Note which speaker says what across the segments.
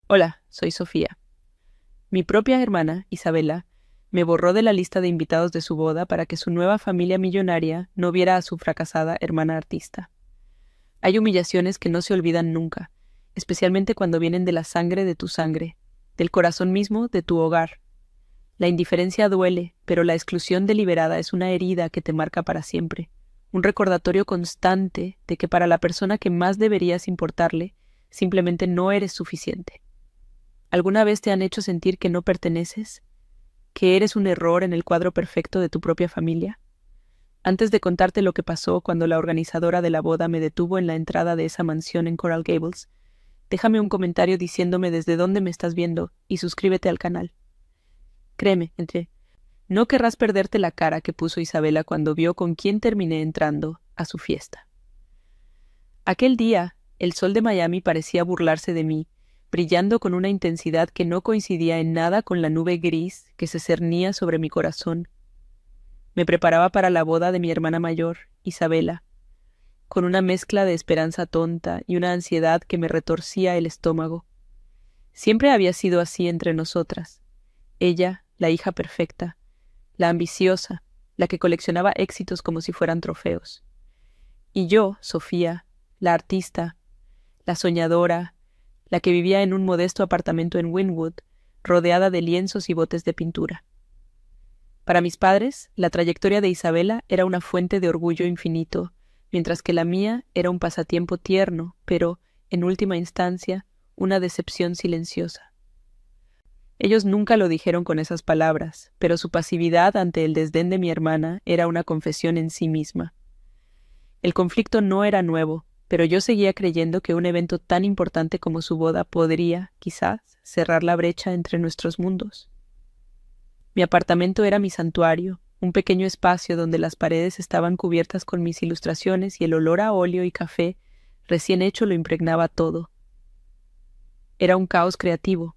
Speaker 1: Hola, soy Sofía. Mi propia hermana, Isabela, me borró de la lista de invitados de su boda para que su nueva familia millonaria no viera a su fracasada hermana artista. Hay humillaciones que no se olvidan nunca, especialmente cuando vienen de la sangre de tu sangre, del corazón mismo de tu hogar. La indiferencia duele, pero la exclusión deliberada es una herida que te marca para siempre, un recordatorio constante de que para la persona que más deberías importarle, simplemente no eres suficiente. ¿Alguna vez te han hecho sentir que no perteneces? ¿Que eres un error en el cuadro perfecto de tu propia familia? Antes de contarte lo que pasó cuando la organizadora de la boda me detuvo en la entrada de esa mansión en Coral Gables, déjame un comentario diciéndome desde dónde me estás viendo y suscríbete al canal. Créeme, no querrás perderte la cara que puso Isabela cuando vio con quién terminé entrando a su fiesta. Aquel día, el sol de Miami parecía burlarse de mí, brillando con una intensidad que no coincidía en nada con la nube gris que se cernía sobre mi corazón. Me preparaba para la boda de mi hermana mayor, Isabela, con una mezcla de esperanza tonta y una ansiedad que me retorcía el estómago. Siempre había sido así entre nosotras. Ella, la hija perfecta, la ambiciosa, la que coleccionaba éxitos como si fueran trofeos. Y yo, Sofía, la artista, la soñadora, la que vivía en un modesto apartamento en Wynwood, rodeada de lienzos y botes de pintura. Para mis padres, la trayectoria de Isabela era una fuente de orgullo infinito, mientras que la mía era un pasatiempo tierno, pero, en última instancia, una decepción silenciosa. Ellos nunca lo dijeron con esas palabras, pero su pasividad ante el desdén de mi hermana era una confesión en sí misma. El conflicto no era nuevo, pero yo seguía creyendo que un evento tan importante como su boda podría, quizás, cerrar la brecha entre nuestros mundos. Mi apartamento era mi santuario, un pequeño espacio donde las paredes estaban cubiertas con mis ilustraciones y el olor a óleo y café recién hecho lo impregnaba todo. Era un caos creativo,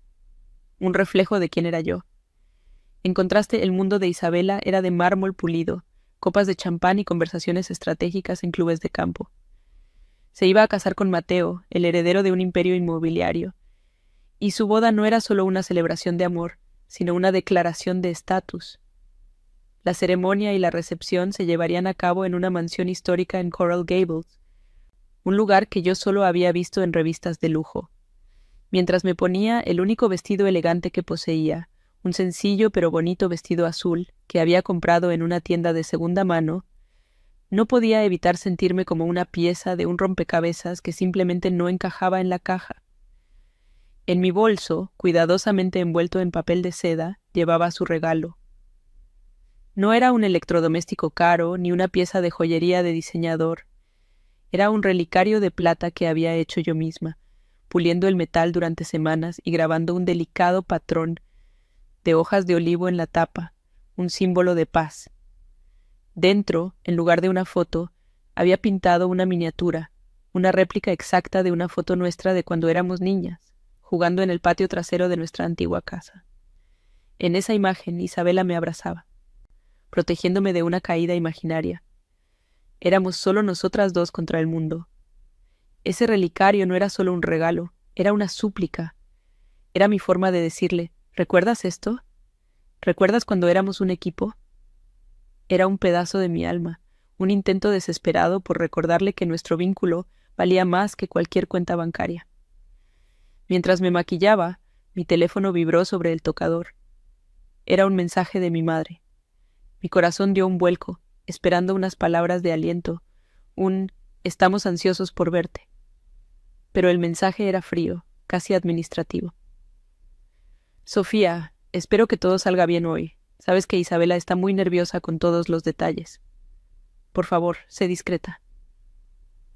Speaker 1: un reflejo de quién era yo. En contraste, el mundo de Isabela era de mármol pulido, copas de champán y conversaciones estratégicas en clubes de campo. Se iba a casar con Mateo, el heredero de un imperio inmobiliario, y su boda no era solo una celebración de amor, sino una declaración de estatus. La ceremonia y la recepción se llevarían a cabo en una mansión histórica en Coral Gables, un lugar que yo solo había visto en revistas de lujo. Mientras me ponía el único vestido elegante que poseía, un sencillo pero bonito vestido azul que había comprado en una tienda de segunda mano, no podía evitar sentirme como una pieza de un rompecabezas que simplemente no encajaba en la caja. En mi bolso, cuidadosamente envuelto en papel de seda, llevaba su regalo. No era un electrodoméstico caro ni una pieza de joyería de diseñador. Era un relicario de plata que había hecho yo misma, puliendo el metal durante semanas y grabando un delicado patrón de hojas de olivo en la tapa, un símbolo de paz. Dentro, en lugar de una foto, había pintado una miniatura, una réplica exacta de una foto nuestra de cuando éramos niñas, jugando en el patio trasero de nuestra antigua casa. En esa imagen, Isabela me abrazaba, protegiéndome de una caída imaginaria. Éramos solo nosotras dos contra el mundo. Ese relicario no era solo un regalo, era una súplica. Era mi forma de decirle, ¿recuerdas esto? ¿Recuerdas cuando éramos un equipo? Era un pedazo de mi alma, un intento desesperado por recordarle que nuestro vínculo valía más que cualquier cuenta bancaria. Mientras me maquillaba, mi teléfono vibró sobre el tocador. Era un mensaje de mi madre. Mi corazón dio un vuelco, esperando unas palabras de aliento, un «estamos ansiosos por verte». Pero el mensaje era frío, casi administrativo. Sofía, espero que todo salga bien hoy. Sabes que Isabela está muy nerviosa con todos los detalles. Por favor, sé discreta.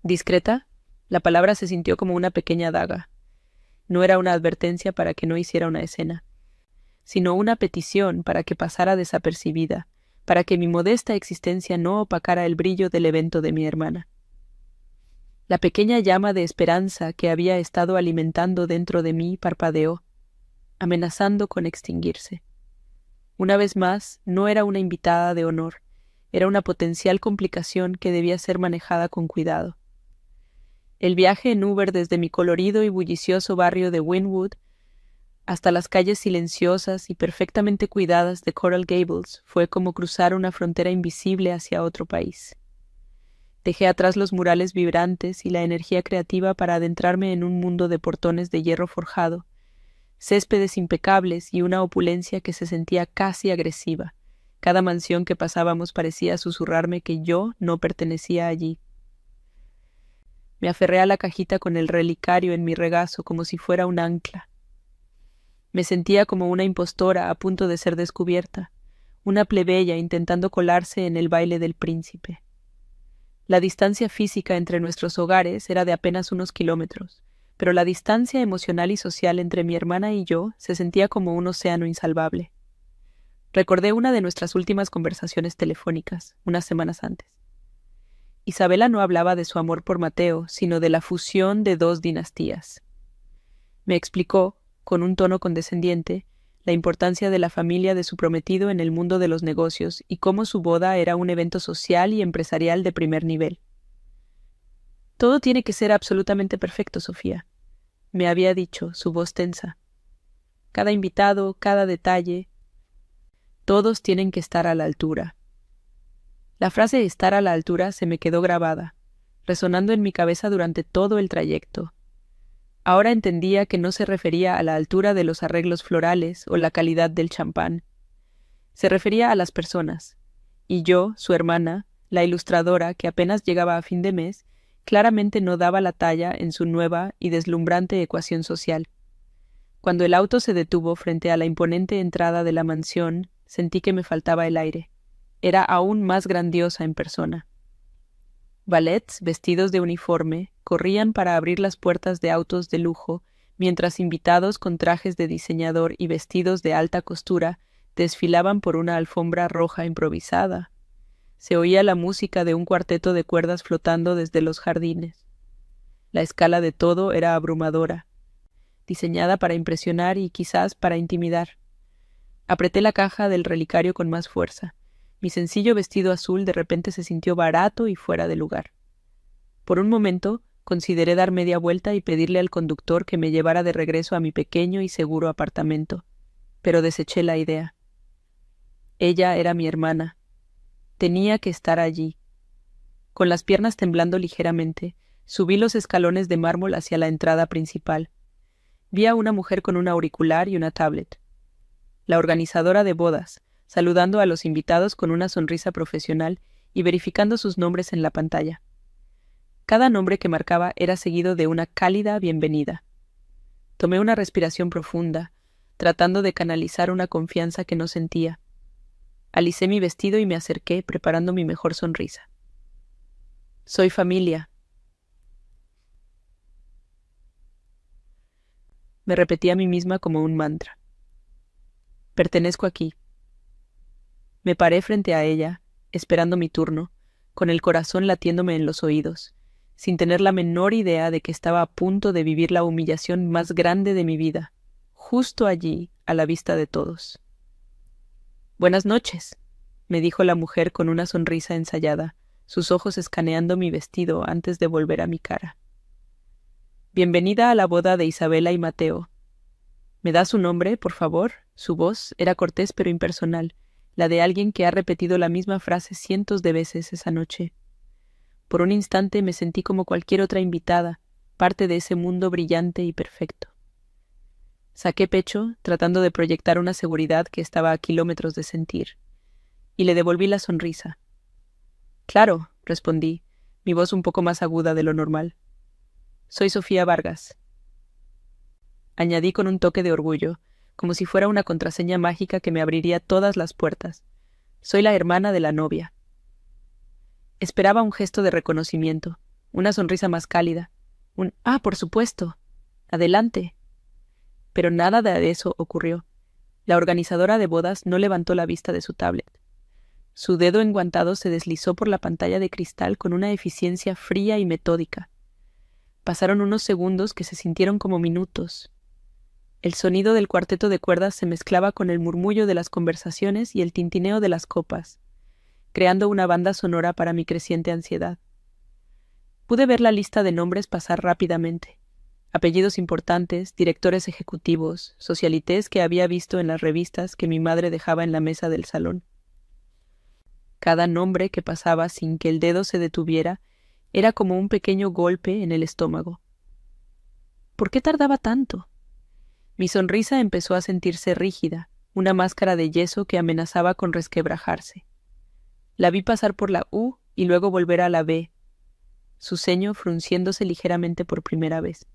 Speaker 1: ¿Discreta? La palabra se sintió como una pequeña daga. No era una advertencia para que no hiciera una escena, sino una petición para que pasara desapercibida, para que mi modesta existencia no opacara el brillo del evento de mi hermana. La pequeña llama de esperanza que había estado alimentando dentro de mí parpadeó, amenazando con extinguirse. Una vez más, no era una invitada de honor, era una potencial complicación que debía ser manejada con cuidado. El viaje en Uber desde mi colorido y bullicioso barrio de Wynwood Hasta las calles silenciosas y perfectamente cuidadas de Coral Gables fue como cruzar una frontera invisible hacia otro país. Dejé atrás los murales vibrantes y la energía creativa para adentrarme en un mundo de portones de hierro forjado, céspedes impecables y una opulencia que se sentía casi agresiva. Cada mansión que pasábamos parecía susurrarme que yo no pertenecía allí. Me aferré a la cajita con el relicario en mi regazo como si fuera un ancla. Me sentía como una impostora a punto de ser descubierta, una plebeya intentando colarse en el baile del príncipe. La distancia física entre nuestros hogares era de apenas unos kilómetros, pero la distancia emocional y social entre mi hermana y yo se sentía como un océano insalvable. Recordé una de nuestras últimas conversaciones telefónicas, unas semanas antes. Isabela no hablaba de su amor por Mateo, sino de la fusión de dos dinastías. Me explicó, con un tono condescendiente, la importancia de la familia de su prometido en el mundo de los negocios y cómo su boda era un evento social y empresarial de primer nivel. Todo tiene que ser absolutamente perfecto, Sofía, me había dicho, su voz tensa. Cada invitado, cada detalle, todos tienen que estar a la altura. La frase estar a la altura se me quedó grabada, resonando en mi cabeza durante todo el trayecto. Ahora entendía que no se refería a la altura de los arreglos florales o la calidad del champán. Se refería a las personas, y yo, su hermana, la ilustradora que apenas llegaba a fin de mes, claramente no daba la talla en su nueva y deslumbrante ecuación social. Cuando el auto se detuvo frente a la imponente entrada de la mansión, sentí que me faltaba el aire. Era aún más grandiosa en persona. Valets, vestidos de uniforme, corrían para abrir las puertas de autos de lujo, mientras invitados con trajes de diseñador y vestidos de alta costura desfilaban por una alfombra roja improvisada. Se oía la música de un cuarteto de cuerdas flotando desde los jardines. La escala de todo era abrumadora, diseñada para impresionar y quizás para intimidar. Apreté la caja del relicario con más fuerza. Mi sencillo vestido azul de repente se sintió barato y fuera de lugar. Por un momento, consideré dar media vuelta y pedirle al conductor que me llevara de regreso a mi pequeño y seguro apartamento, pero deseché la idea. Ella era mi hermana. Tenía que estar allí. Con las piernas temblando ligeramente, subí los escalones de mármol hacia la entrada principal. Vi a una mujer con un auricular y una tablet. La organizadora de bodas, saludando a los invitados con una sonrisa profesional y verificando sus nombres en la pantalla. Cada nombre que marcaba era seguido de una cálida bienvenida. Tomé una respiración profunda, tratando de canalizar una confianza que no sentía. Alicé mi vestido y me acerqué, preparando mi mejor sonrisa. Soy familia. Me repetí a mí misma como un mantra. Pertenezco aquí. Me paré frente a ella, esperando mi turno, con el corazón latiéndome en los oídos, sin tener la menor idea de que estaba a punto de vivir la humillación más grande de mi vida, justo allí, a la vista de todos. «Buenas noches», me dijo la mujer con una sonrisa ensayada, sus ojos escaneando mi vestido antes de volver a mi cara. «Bienvenida a la boda de Isabela y Mateo. ¿Me da su nombre, por favor?» Su voz era cortés pero impersonal, la de alguien que ha repetido la misma frase cientos de veces esa noche. Por un instante me sentí como cualquier otra invitada, parte de ese mundo brillante y perfecto. Saqué pecho, tratando de proyectar una seguridad que estaba a kilómetros de sentir, y le devolví la sonrisa. «Claro», respondí, mi voz un poco más aguda de lo normal. «Soy Sofía Vargas». Añadí con un toque de orgullo, como si fuera una contraseña mágica que me abriría todas las puertas. «Soy la hermana de la novia». Esperaba un gesto de reconocimiento, una sonrisa más cálida, «Ah, por supuesto. Adelante». Pero nada de eso ocurrió. La organizadora de bodas no levantó la vista de su tablet. Su dedo enguantado se deslizó por la pantalla de cristal con una eficiencia fría y metódica. Pasaron unos segundos que se sintieron como minutos. El sonido del cuarteto de cuerdas se mezclaba con el murmullo de las conversaciones y el tintineo de las copas, creando una banda sonora para mi creciente ansiedad. Pude ver la lista de nombres pasar rápidamente. apellidos importantes, directores ejecutivos, socialités que había visto en las revistas que mi madre dejaba en la mesa del salón. Cada nombre que pasaba sin que el dedo se detuviera era como un pequeño golpe en el estómago. ¿Por qué tardaba tanto? Mi sonrisa empezó a sentirse rígida, una máscara de yeso que amenazaba con resquebrajarse. La vi pasar por la U y luego volver a la B, su ceño frunciéndose ligeramente por primera vez.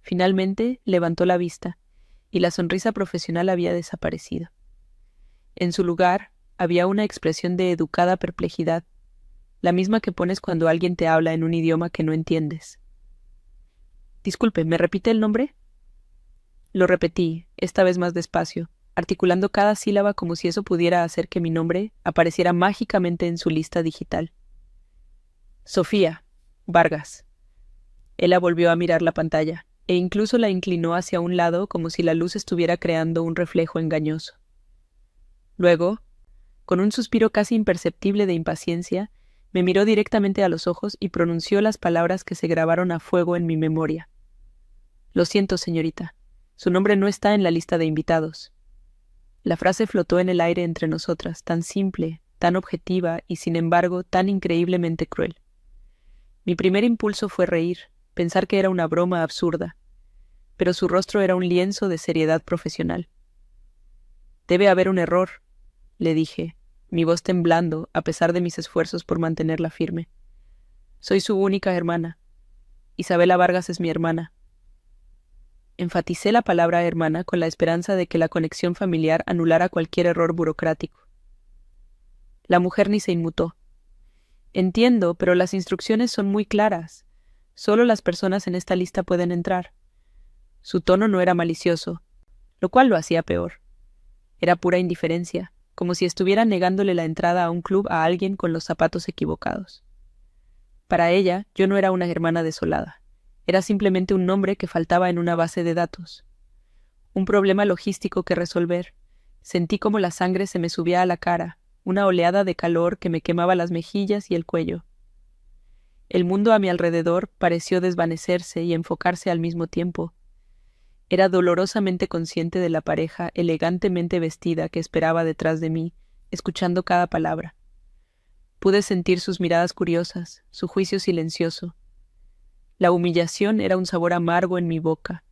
Speaker 1: Finalmente levantó la vista, y la sonrisa profesional había desaparecido. En su lugar había una expresión de educada perplejidad, la misma que pones cuando alguien te habla en un idioma que no entiendes. Disculpe, ¿me repite el nombre? Lo repetí, esta vez más despacio, articulando cada sílaba como si eso pudiera hacer que mi nombre apareciera mágicamente en su lista digital. Sofía Vargas. Ella volvió a mirar la pantalla, e incluso la inclinó hacia un lado como si la luz estuviera creando un reflejo engañoso. Luego, con un suspiro casi imperceptible de impaciencia, me miró directamente a los ojos y pronunció las palabras que se grabaron a fuego en mi memoria. Lo siento, señorita. Su nombre no está en la lista de invitados. La frase flotó en el aire entre nosotras, tan simple, tan objetiva y, sin embargo, tan increíblemente cruel. Mi primer impulso fue reír, pensar que era una broma absurda, pero su rostro era un lienzo de seriedad profesional. Debe haber un error, le dije, mi voz temblando a pesar de mis esfuerzos por mantenerla firme. Soy su única hermana. Isabela Vargas es mi hermana. Enfaticé la palabra hermana con la esperanza de que la conexión familiar anulara cualquier error burocrático. La mujer ni se inmutó. Entiendo, pero las instrucciones son muy claras. Solo las personas en esta lista pueden entrar. Su tono no era malicioso, lo cual lo hacía peor. Era pura indiferencia, como si estuviera negándole la entrada a un club a alguien con los zapatos equivocados. Para ella, yo no era una hermana desolada. Era simplemente un nombre que faltaba en una base de datos. Un problema logístico que resolver. Sentí como la sangre se me subía a la cara, una oleada de calor que me quemaba las mejillas y el cuello. El mundo a mi alrededor pareció desvanecerse y enfocarse al mismo tiempo. Era dolorosamente consciente de la pareja elegantemente vestida que esperaba detrás de mí, escuchando cada palabra. Pude sentir sus miradas curiosas, su juicio silencioso. La humillación era un sabor amargo en mi boca,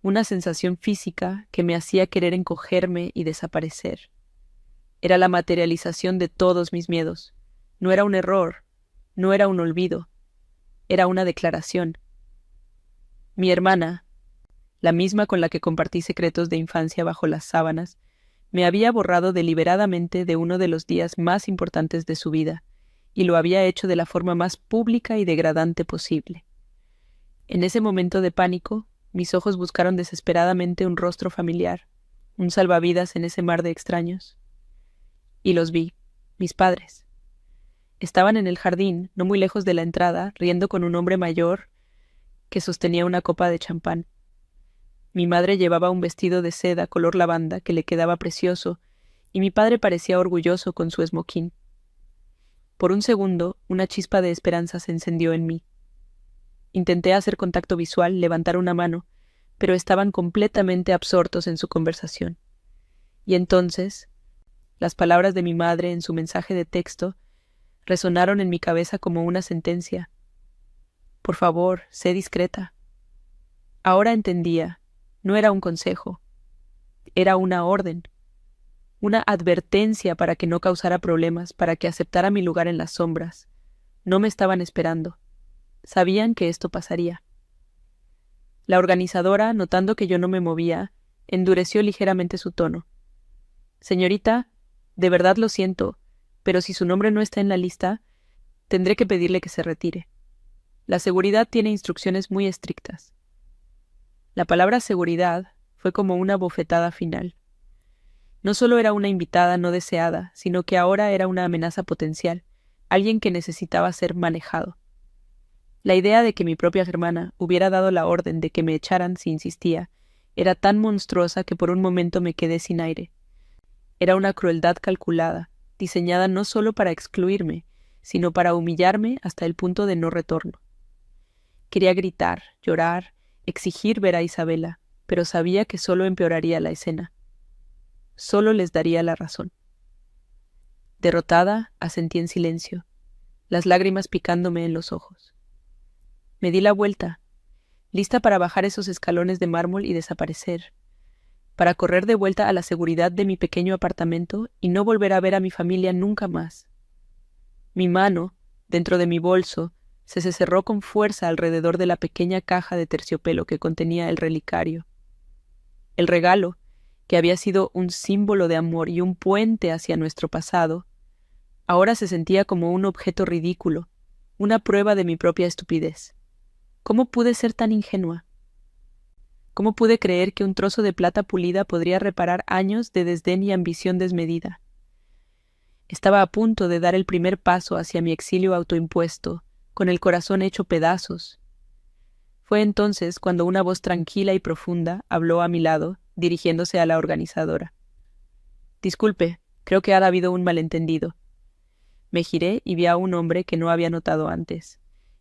Speaker 1: una sensación física que me hacía querer encogerme y desaparecer. Era la materialización de todos mis miedos. No era un error, no era un olvido, era una declaración. Mi hermana, la misma con la que compartí secretos de infancia bajo las sábanas, me había borrado deliberadamente de uno de los días más importantes de su vida, y lo había hecho de la forma más pública y degradante posible. En ese momento de pánico, mis ojos buscaron desesperadamente un rostro familiar, un salvavidas en ese mar de extraños. Y los vi, mis padres. Estaban en el jardín, no muy lejos de la entrada, riendo con un hombre mayor que sostenía una copa de champán. Mi madre llevaba un vestido de seda color lavanda que le quedaba precioso, y mi padre parecía orgulloso con su esmoquín. Por un segundo, una chispa de esperanza se encendió en mí. Intenté hacer contacto visual, levantar una mano, pero estaban completamente absortos en su conversación. Y entonces, las palabras de mi madre en su mensaje de texto resonaron en mi cabeza como una sentencia. Por favor, sé discreta. Ahora entendía, no era un consejo, era una orden, una advertencia para que no causara problemas, para que aceptara mi lugar en las sombras. No me estaban esperando. Sabían que esto pasaría. La organizadora, notando que yo no me movía, endureció ligeramente su tono. Señorita, de verdad lo siento, pero si su nombre no está en la lista, tendré que pedirle que se retire. La seguridad tiene instrucciones muy estrictas. La palabra seguridad fue como una bofetada final. No solo era una invitada no deseada, sino que ahora era una amenaza potencial, alguien que necesitaba ser manejado. La idea de que mi propia hermana hubiera dado la orden de que me echaran si insistía era tan monstruosa que por un momento me quedé sin aire. Era una crueldad calculada, diseñada no solo para excluirme, sino para humillarme hasta el punto de no retorno. Quería gritar, llorar exigir ver a Isabela, pero sabía que solo empeoraría la escena. Solo les daría la razón. Derrotada, asentí en silencio, las lágrimas picándome en los ojos. Me di la vuelta, lista para bajar esos escalones de mármol y desaparecer, para correr de vuelta a la seguridad de mi pequeño apartamento y no volver a ver a mi familia nunca más. Mi mano, dentro de mi bolso, se cerró con fuerza alrededor de la pequeña caja de terciopelo que contenía el relicario. El regalo, que había sido un símbolo de amor y un puente hacia nuestro pasado, ahora se sentía como un objeto ridículo, una prueba de mi propia estupidez. ¿Cómo pude ser tan ingenua? ¿Cómo pude creer que un trozo de plata pulida podría reparar años de desdén y ambición desmedida? Estaba a punto de dar el primer paso hacia mi exilio autoimpuesto, con el corazón hecho pedazos. Fue entonces cuando una voz tranquila y profunda habló a mi lado, dirigiéndose a la organizadora. «Disculpe, creo que ha habido un malentendido». Me giré y vi a un hombre que no había notado antes.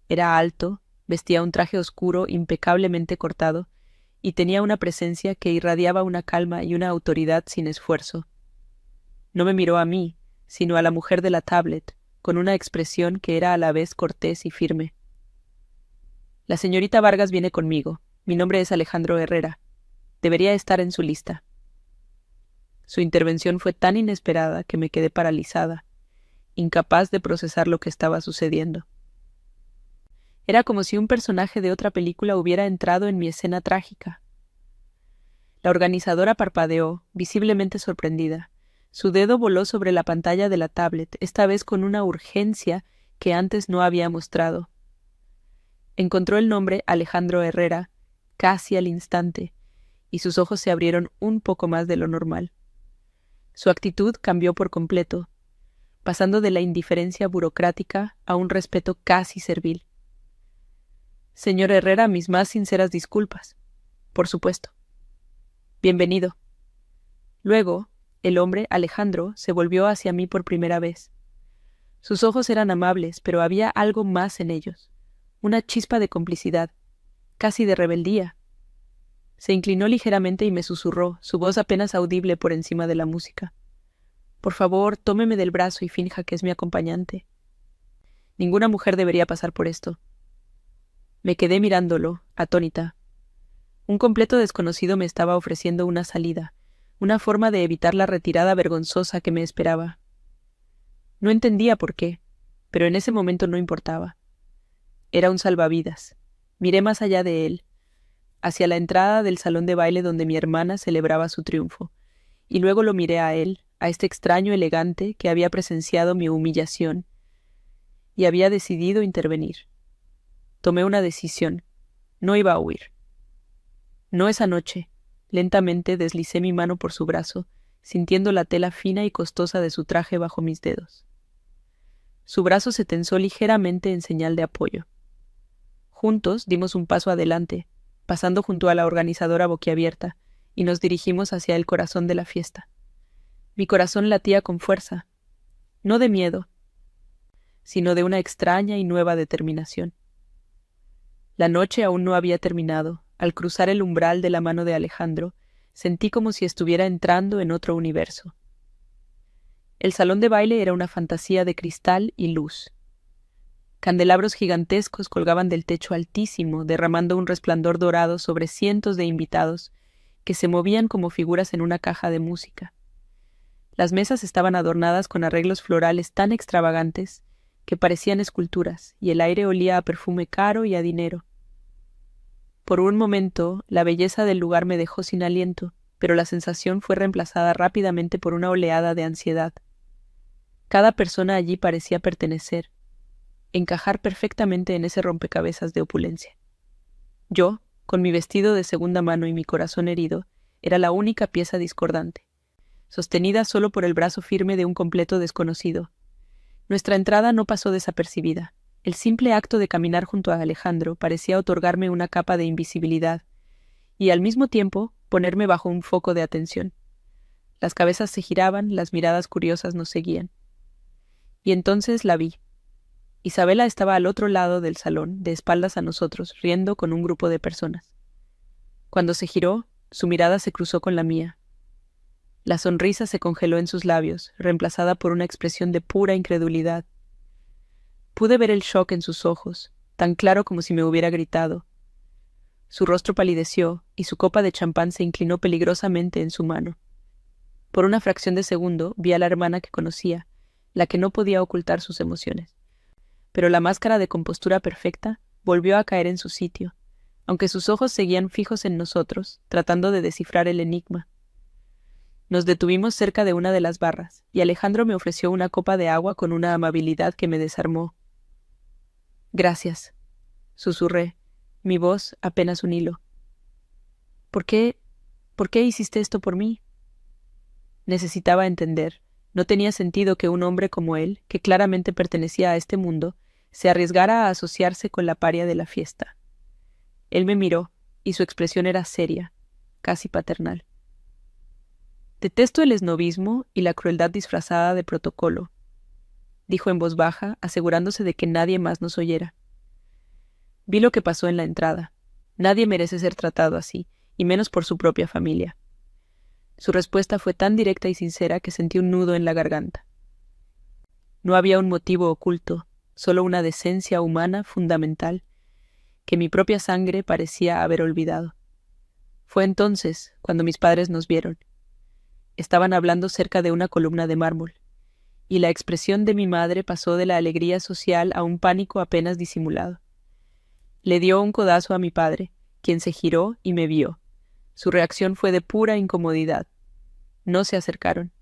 Speaker 1: Era alto, vestía un traje oscuro impecablemente cortado, y tenía una presencia que irradiaba una calma y una autoridad sin esfuerzo. No me miró a mí, sino a la mujer de la tablet, con una expresión que era a la vez cortés y firme. «La señorita Vargas viene conmigo. Mi nombre es Alejandro Herrera. Debería estar en su lista». Su intervención fue tan inesperada que me quedé paralizada, incapaz de procesar lo que estaba sucediendo. Era como si un personaje de otra película hubiera entrado en mi escena trágica. La organizadora parpadeó, visiblemente sorprendida. Su dedo voló sobre la pantalla de la tablet, esta vez con una urgencia que antes no había mostrado. Encontró el nombre Alejandro Herrera casi al instante, y sus ojos se abrieron un poco más de lo normal. Su actitud cambió por completo, pasando de la indiferencia burocrática a un respeto casi servil. «Señor Herrera, mis más sinceras disculpas. Por supuesto. Bienvenido». Luego, el hombre, Alejandro, se volvió hacia mí por primera vez. Sus ojos eran amables, pero había algo más en ellos, una chispa de complicidad, casi de rebeldía. Se inclinó ligeramente y me susurró, su voz apenas audible por encima de la música. «Por favor, tómeme del brazo y finja que es mi acompañante. Ninguna mujer debería pasar por esto». Me quedé mirándolo, atónita. Un completo desconocido me estaba ofreciendo una salida, una forma de evitar la retirada vergonzosa que me esperaba. No entendía por qué, pero en ese momento no importaba. Era un salvavidas. Miré más allá de él, hacia la entrada del salón de baile donde mi hermana celebraba su triunfo, y luego lo miré a él, a este extraño elegante que había presenciado mi humillación, y había decidido intervenir. Tomé una decisión. No iba a huir. No esa noche. Lentamente deslicé mi mano por su brazo, sintiendo la tela fina y costosa de su traje bajo mis dedos. Su brazo se tensó ligeramente en señal de apoyo. Juntos dimos un paso adelante, pasando junto a la organizadora boquiabierta, y nos dirigimos hacia el corazón de la fiesta. Mi corazón latía con fuerza, no de miedo, sino de una extraña y nueva determinación. La noche aún no había terminado. Al cruzar el umbral de la mano de Alejandro, sentí como si estuviera entrando en otro universo. El salón de baile era una fantasía de cristal y luz. Candelabros gigantescos colgaban del techo altísimo, derramando un resplandor dorado sobre cientos de invitados que se movían como figuras en una caja de música. Las mesas estaban adornadas con arreglos florales tan extravagantes que parecían esculturas, y el aire olía a perfume caro y a dinero. Por un momento, la belleza del lugar me dejó sin aliento, pero la sensación fue reemplazada rápidamente por una oleada de ansiedad. Cada persona allí parecía pertenecer, encajar perfectamente en ese rompecabezas de opulencia. Yo, con mi vestido de segunda mano y mi corazón herido, era la única pieza discordante, sostenida solo por el brazo firme de un completo desconocido. Nuestra entrada no pasó desapercibida. El simple acto de caminar junto a Alejandro parecía otorgarme una capa de invisibilidad y al mismo tiempo ponerme bajo un foco de atención. Las cabezas se giraban, las miradas curiosas nos seguían. Y entonces la vi. Isabela estaba al otro lado del salón, de espaldas a nosotros, riendo con un grupo de personas. Cuando se giró, su mirada se cruzó con la mía. La sonrisa se congeló en sus labios, reemplazada por una expresión de pura incredulidad. Pude ver el shock en sus ojos, tan claro como si me hubiera gritado. Su rostro palideció y su copa de champán se inclinó peligrosamente en su mano. Por una fracción de segundo vi a la hermana que conocía, la que no podía ocultar sus emociones. Pero la máscara de compostura perfecta volvió a caer en su sitio, aunque sus ojos seguían fijos en nosotros, tratando de descifrar el enigma. Nos detuvimos cerca de una de las barras, y Alejandro me ofreció una copa de agua con una amabilidad que me desarmó. «Gracias», susurré, mi voz apenas un hilo. ¿Por qué hiciste esto por mí? Necesitaba entender. No tenía sentido que un hombre como él, que claramente pertenecía a este mundo, se arriesgara a asociarse con la paria de la fiesta. Él me miró, y su expresión era seria, casi paternal. «Detesto el esnobismo y la crueldad disfrazada de protocolo», dijo en voz baja, asegurándose de que nadie más nos oyera. Vi lo que pasó en la entrada. Nadie merece ser tratado así, y menos por su propia familia. Su respuesta fue tan directa y sincera que sentí un nudo en la garganta. No había un motivo oculto, solo una decencia humana fundamental, que mi propia sangre parecía haber olvidado. Fue entonces cuando mis padres nos vieron. Estaban hablando cerca de una columna de mármol, y la expresión de mi madre pasó de la alegría social a un pánico apenas disimulado. Le dio un codazo a mi padre, quien se giró y me vio. Su reacción fue de pura incomodidad. No se acercaron.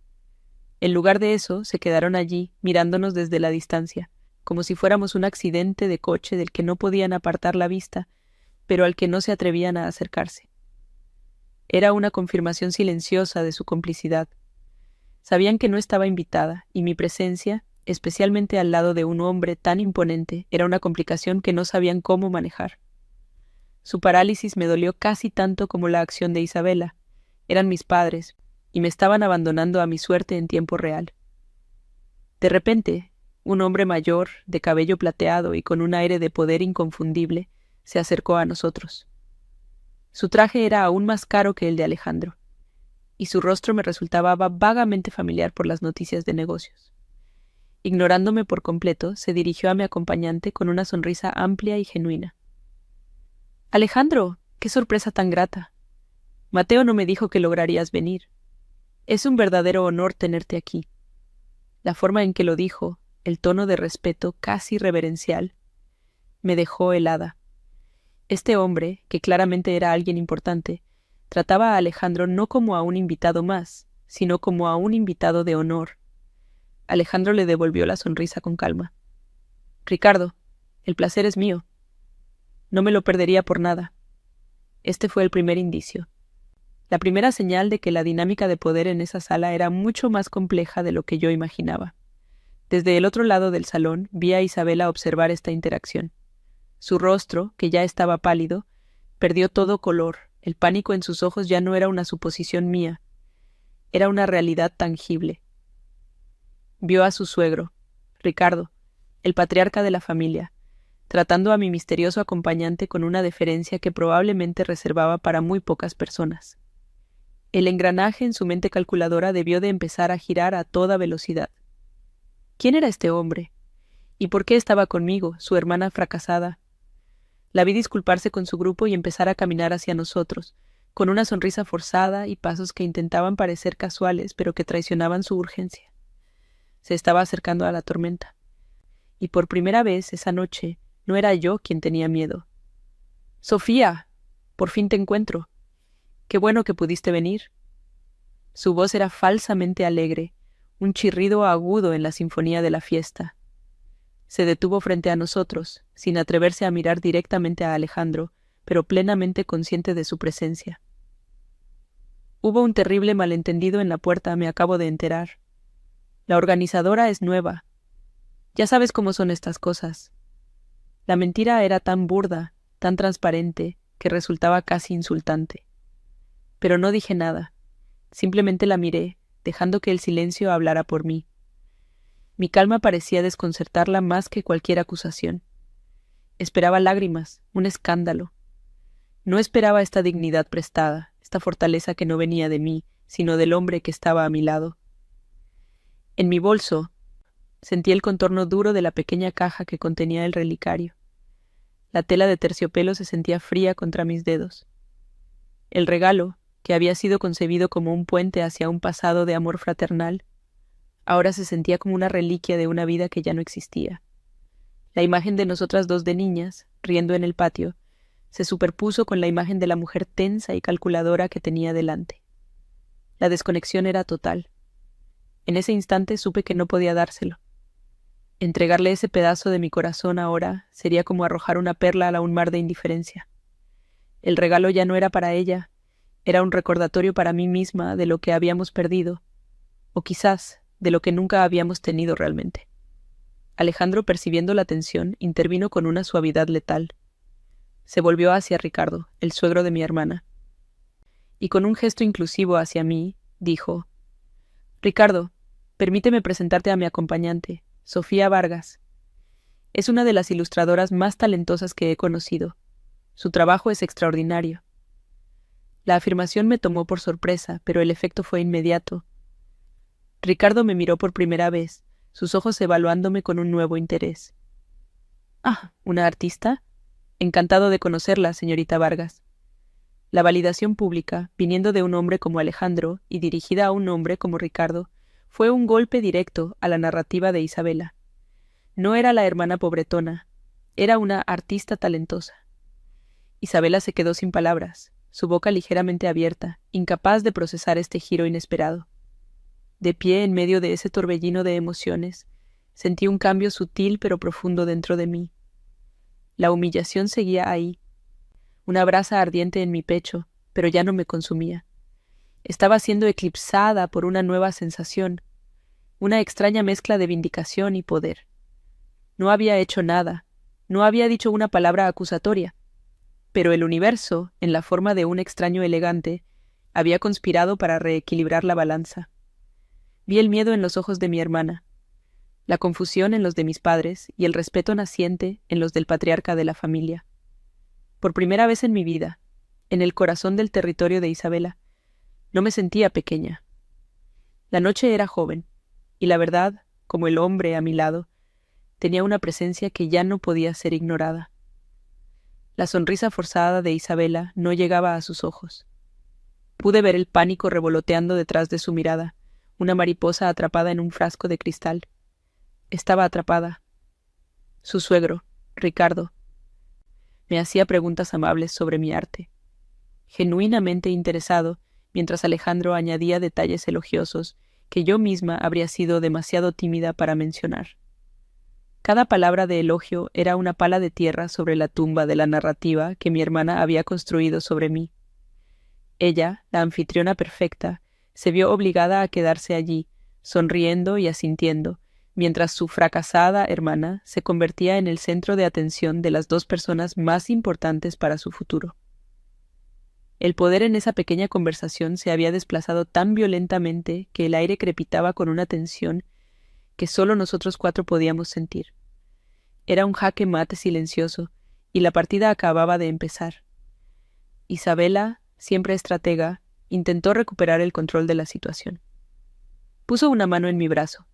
Speaker 1: En lugar de eso, se quedaron allí, mirándonos desde la distancia, como si fuéramos un accidente de coche del que no podían apartar la vista, pero al que no se atrevían a acercarse. Era una confirmación silenciosa de su complicidad. Sabían que no estaba invitada, y mi presencia, especialmente al lado de un hombre tan imponente, era una complicación que no sabían cómo manejar. Su parálisis me dolió casi tanto como la acción de Isabela. Eran mis padres, y me estaban abandonando a mi suerte en tiempo real. De repente, un hombre mayor, de cabello plateado y con un aire de poder inconfundible, se acercó a nosotros. Su traje era aún más caro que el de Alejandro, y su rostro me resultaba vagamente familiar por las noticias de negocios. Ignorándome por completo, se dirigió a mi acompañante con una sonrisa amplia y genuina. «Alejandro, qué sorpresa tan grata. Mateo no me dijo que lograrías venir. Es un verdadero honor tenerte aquí». La forma en que lo dijo, el tono de respeto casi reverencial, me dejó helada. Este hombre, que claramente era alguien importante, trataba a Alejandro no como a un invitado más, sino como a un invitado de honor. Alejandro le devolvió la sonrisa con calma. «Ricardo, el placer es mío. No me lo perdería por nada». Este fue el primer indicio. La primera señal de que la dinámica de poder en esa sala era mucho más compleja de lo que yo imaginaba. Desde el otro lado del salón vi a Isabela observar esta interacción. Su rostro, que ya estaba pálido, perdió todo color. El pánico en sus ojos ya no era una suposición mía. Era una realidad tangible. Vio a su suegro, Ricardo, el patriarca de la familia, tratando a mi misterioso acompañante con una deferencia que probablemente reservaba para muy pocas personas. El engranaje en su mente calculadora debió de empezar a girar a toda velocidad. ¿Quién era este hombre? ¿Y por qué estaba conmigo, su hermana fracasada? La vi disculparse con su grupo y empezar a caminar hacia nosotros, con una sonrisa forzada y pasos que intentaban parecer casuales, pero que traicionaban su urgencia. Se estaba acercando a la tormenta. Y por primera vez esa noche no era yo quien tenía miedo. «Sofía, por fin te encuentro. Qué bueno que pudiste venir». Su voz era falsamente alegre, un chirrido agudo en la sinfonía de la fiesta. Se detuvo frente a nosotros, sin atreverse a mirar directamente a Alejandro, pero plenamente consciente de su presencia. «Hubo un terrible malentendido en la puerta, me acabo de enterar. La organizadora es nueva. Ya sabes cómo son estas cosas». La mentira era tan burda, tan transparente, que resultaba casi insultante. Pero no dije nada. Simplemente la miré, dejando que el silencio hablara por mí. Mi calma parecía desconcertarla más que cualquier acusación. Esperaba lágrimas, un escándalo. No esperaba esta dignidad prestada, esta fortaleza que no venía de mí, sino del hombre que estaba a mi lado. En mi bolso sentí el contorno duro de la pequeña caja que contenía el relicario. La tela de terciopelo se sentía fría contra mis dedos. El regalo, que había sido concebido como un puente hacia un pasado de amor fraternal, ahora se sentía como una reliquia de una vida que ya no existía. La imagen de nosotras dos de niñas, riendo en el patio, se superpuso con la imagen de la mujer tensa y calculadora que tenía delante. La desconexión era total. En ese instante supe que no podía dárselo. Entregarle ese pedazo de mi corazón ahora sería como arrojar una perla a un mar de indiferencia. El regalo ya no era para ella, era un recordatorio para mí misma de lo que habíamos perdido, o quizás de lo que nunca habíamos tenido realmente. Alejandro, percibiendo la tensión, intervino con una suavidad letal. Se volvió hacia Ricardo, el suegro de mi hermana, y con un gesto inclusivo hacia mí, dijo: «Ricardo, permíteme presentarte a mi acompañante, Sofía Vargas. Es una de las ilustradoras más talentosas que he conocido. Su trabajo es extraordinario». La afirmación me tomó por sorpresa, pero el efecto fue inmediato. Ricardo me miró por primera vez, sus ojos evaluándome con un nuevo interés. «Ah, ¿una artista? Encantado de conocerla, señorita Vargas». La validación pública, viniendo de un hombre como Alejandro y dirigida a un hombre como Ricardo, fue un golpe directo a la narrativa de Isabela. No era la hermana pobretona, era una artista talentosa. Isabela se quedó sin palabras, su boca ligeramente abierta, incapaz de procesar este giro inesperado. De pie en medio de ese torbellino de emociones, sentí un cambio sutil pero profundo dentro de mí. La humillación seguía ahí, una brasa ardiente en mi pecho, pero ya no me consumía. Estaba siendo eclipsada por una nueva sensación, una extraña mezcla de vindicación y poder. No había hecho nada, no había dicho una palabra acusatoria, pero el universo, en la forma de un extraño elegante, había conspirado para reequilibrar la balanza. Vi el miedo en los ojos de mi hermana, la confusión en los de mis padres y el respeto naciente en los del patriarca de la familia. Por primera vez en mi vida, en el corazón del territorio de Isabela, no me sentía pequeña. La noche era joven, y la verdad, como el hombre a mi lado, tenía una presencia que ya no podía ser ignorada. La sonrisa forzada de Isabela no llegaba a sus ojos. Pude ver el pánico revoloteando detrás de su mirada, una mariposa atrapada en un frasco de cristal. Estaba atrapada. Su suegro, Ricardo, me hacía preguntas amables sobre mi arte, genuinamente interesado, mientras Alejandro añadía detalles elogiosos que yo misma habría sido demasiado tímida para mencionar. Cada palabra de elogio era una pala de tierra sobre la tumba de la narrativa que mi hermana había construido sobre mí. Ella, la anfitriona perfecta, se vio obligada a quedarse allí, sonriendo y asintiendo, mientras su fracasada hermana se convertía en el centro de atención de las dos personas más importantes para su futuro. El poder en esa pequeña conversación se había desplazado tan violentamente que el aire crepitaba con una tensión que solo nosotros cuatro podíamos sentir. Era un jaque mate silencioso, y la partida acababa de empezar. Isabela, siempre estratega, intentó recuperar el control de la situación. Puso una mano en mi brazo,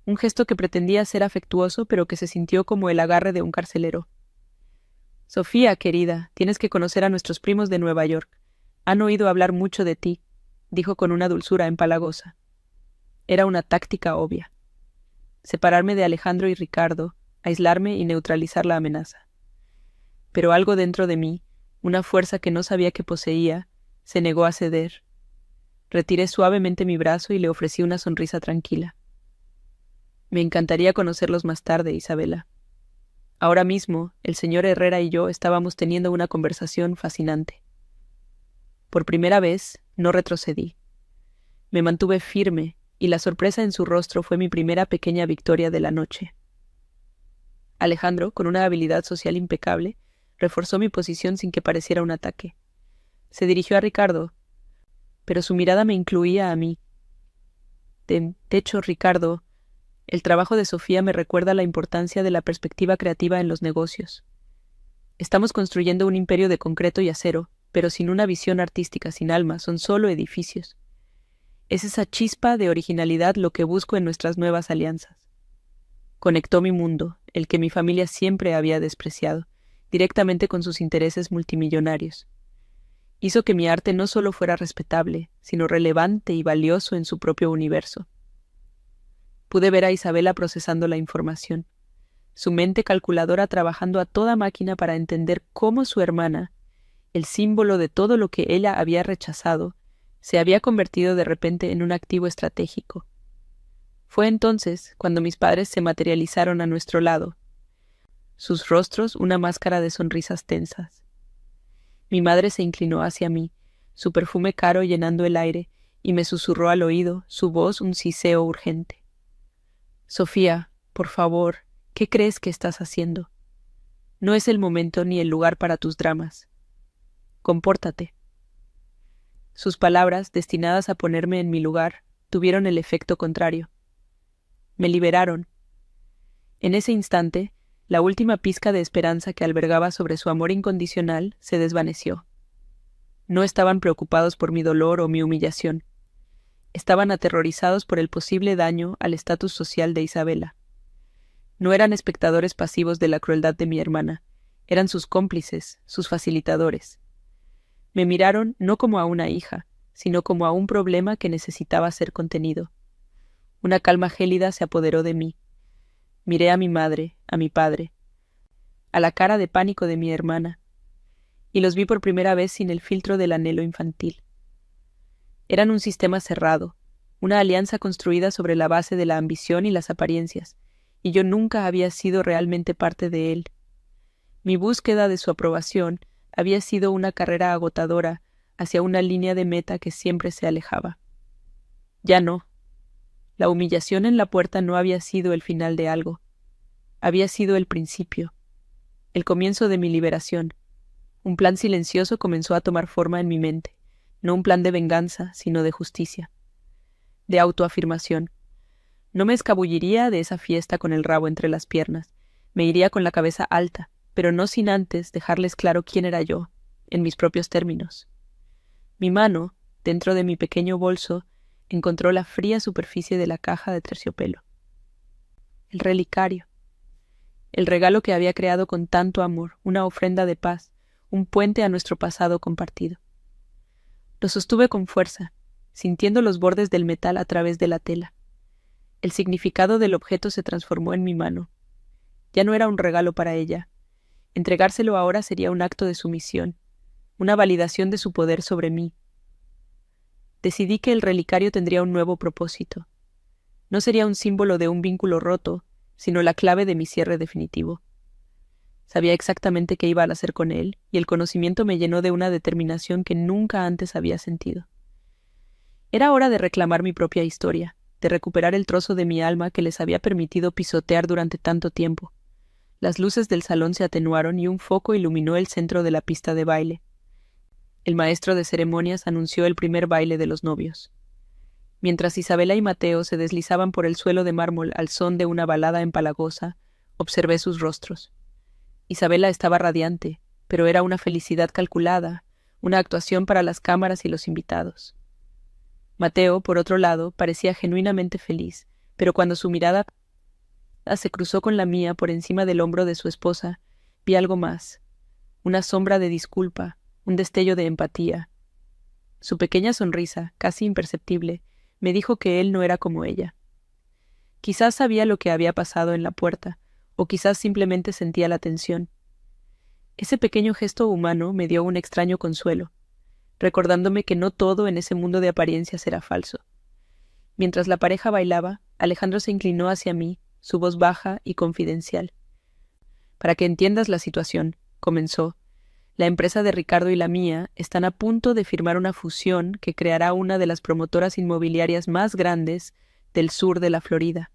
Speaker 1: un gesto que pretendía ser afectuoso pero que se sintió como el agarre de un carcelero. «Sofía, querida, tienes que conocer a nuestros primos de Nueva York. Han oído hablar mucho de ti», dijo con una dulzura empalagosa. Era una táctica obvia. Separarme de Alejandro y Ricardo, aislarme y neutralizar la amenaza. Pero algo dentro de mí, una fuerza que no sabía que poseía, se negó a ceder. Retiré suavemente mi brazo y le ofrecí una sonrisa tranquila. «Me encantaría conocerlos más tarde, Isabela. Ahora mismo, el señor Herrera y yo estábamos teniendo una conversación fascinante». Por primera vez, no retrocedí. Me mantuve firme, y la sorpresa en su rostro fue mi primera pequeña victoria de la noche. Alejandro, con una habilidad social impecable, reforzó mi posición sin que pareciera un ataque. Se dirigió a Ricardo, pero su mirada me incluía a mí. De hecho, Ricardo, el trabajo de Sofía me recuerda la importancia de la perspectiva creativa en los negocios. Estamos construyendo un imperio de concreto y acero, pero sin una visión artística, sin alma, son solo edificios. Es esa chispa de originalidad lo que busco en nuestras nuevas alianzas. Conectó mi mundo, el que mi familia siempre había despreciado, directamente con sus intereses multimillonarios. Hizo que mi arte no solo fuera respetable, sino relevante y valioso en su propio universo. Pude ver a Isabela procesando la información, su mente calculadora trabajando a toda máquina para entender cómo su hermana, el símbolo de todo lo que ella había rechazado, se había convertido de repente en un activo estratégico. Fue entonces cuando mis padres se materializaron a nuestro lado, sus rostros una máscara de sonrisas tensas. Mi madre se inclinó hacia mí, su perfume caro llenando el aire, y me susurró al oído, su voz un siseo urgente. Sofía, por favor, ¿qué crees que estás haciendo? No es el momento ni el lugar para tus dramas. Compórtate. Sus palabras, destinadas a ponerme en mi lugar, tuvieron el efecto contrario. Me liberaron. En ese instante, la última pizca de esperanza que albergaba sobre su amor incondicional se desvaneció. No estaban preocupados por mi dolor o mi humillación. Estaban aterrorizados por el posible daño al estatus social de Isabela. No eran espectadores pasivos de la crueldad de mi hermana, eran sus cómplices, sus facilitadores. Me miraron no como a una hija, sino como a un problema que necesitaba ser contenido. Una calma gélida se apoderó de mí. Miré a mi madre, a mi padre, a la cara de pánico de mi hermana, y los vi por primera vez sin el filtro del anhelo infantil. Eran un sistema cerrado, una alianza construida sobre la base de la ambición y las apariencias, y yo nunca había sido realmente parte de él. Mi búsqueda de su aprobación había sido una carrera agotadora hacia una línea de meta que siempre se alejaba. Ya no. La humillación en la puerta no había sido el final de algo. Había sido el principio, el comienzo de mi liberación. Un plan silencioso comenzó a tomar forma en mi mente, no un plan de venganza, sino de justicia, de autoafirmación. No me escabulliría de esa fiesta con el rabo entre las piernas, me iría con la cabeza alta, pero no sin antes dejarles claro quién era yo, en mis propios términos. Mi mano, dentro de mi pequeño bolso, encontró la fría superficie de la caja de terciopelo. El relicario. El regalo que había creado con tanto amor, una ofrenda de paz, un puente a nuestro pasado compartido. Lo sostuve con fuerza, sintiendo los bordes del metal a través de la tela. El significado del objeto se transformó en mi mano. Ya no era un regalo para ella. Entregárselo ahora sería un acto de sumisión, una validación de su poder sobre mí. Decidí que el relicario tendría un nuevo propósito. No sería un símbolo de un vínculo roto, sino la clave de mi cierre definitivo. Sabía exactamente qué iba a hacer con él, y el conocimiento me llenó de una determinación que nunca antes había sentido. Era hora de reclamar mi propia historia, de recuperar el trozo de mi alma que les había permitido pisotear durante tanto tiempo. Las luces del salón se atenuaron y un foco iluminó el centro de la pista de baile. El maestro de ceremonias anunció el primer baile de los novios. Mientras Isabela y Mateo se deslizaban por el suelo de mármol al son de una balada empalagosa, observé sus rostros. Isabela estaba radiante, pero era una felicidad calculada, una actuación para las cámaras y los invitados. Mateo, por otro lado, parecía genuinamente feliz, pero cuando su mirada se cruzó con la mía por encima del hombro de su esposa, vi algo más, una sombra de disculpa, un destello de empatía. Su pequeña sonrisa, casi imperceptible, me dijo que él no era como ella. Quizás sabía lo que había pasado en la puerta, o quizás simplemente sentía la tensión. Ese pequeño gesto humano me dio un extraño consuelo, recordándome que no todo en ese mundo de apariencias era falso. Mientras la pareja bailaba, Alejandro se inclinó hacia mí, su voz baja y confidencial. Para que entiendas la situación, comenzó, la empresa de Ricardo y la mía están a punto de firmar una fusión que creará una de las promotoras inmobiliarias más grandes del sur de la Florida.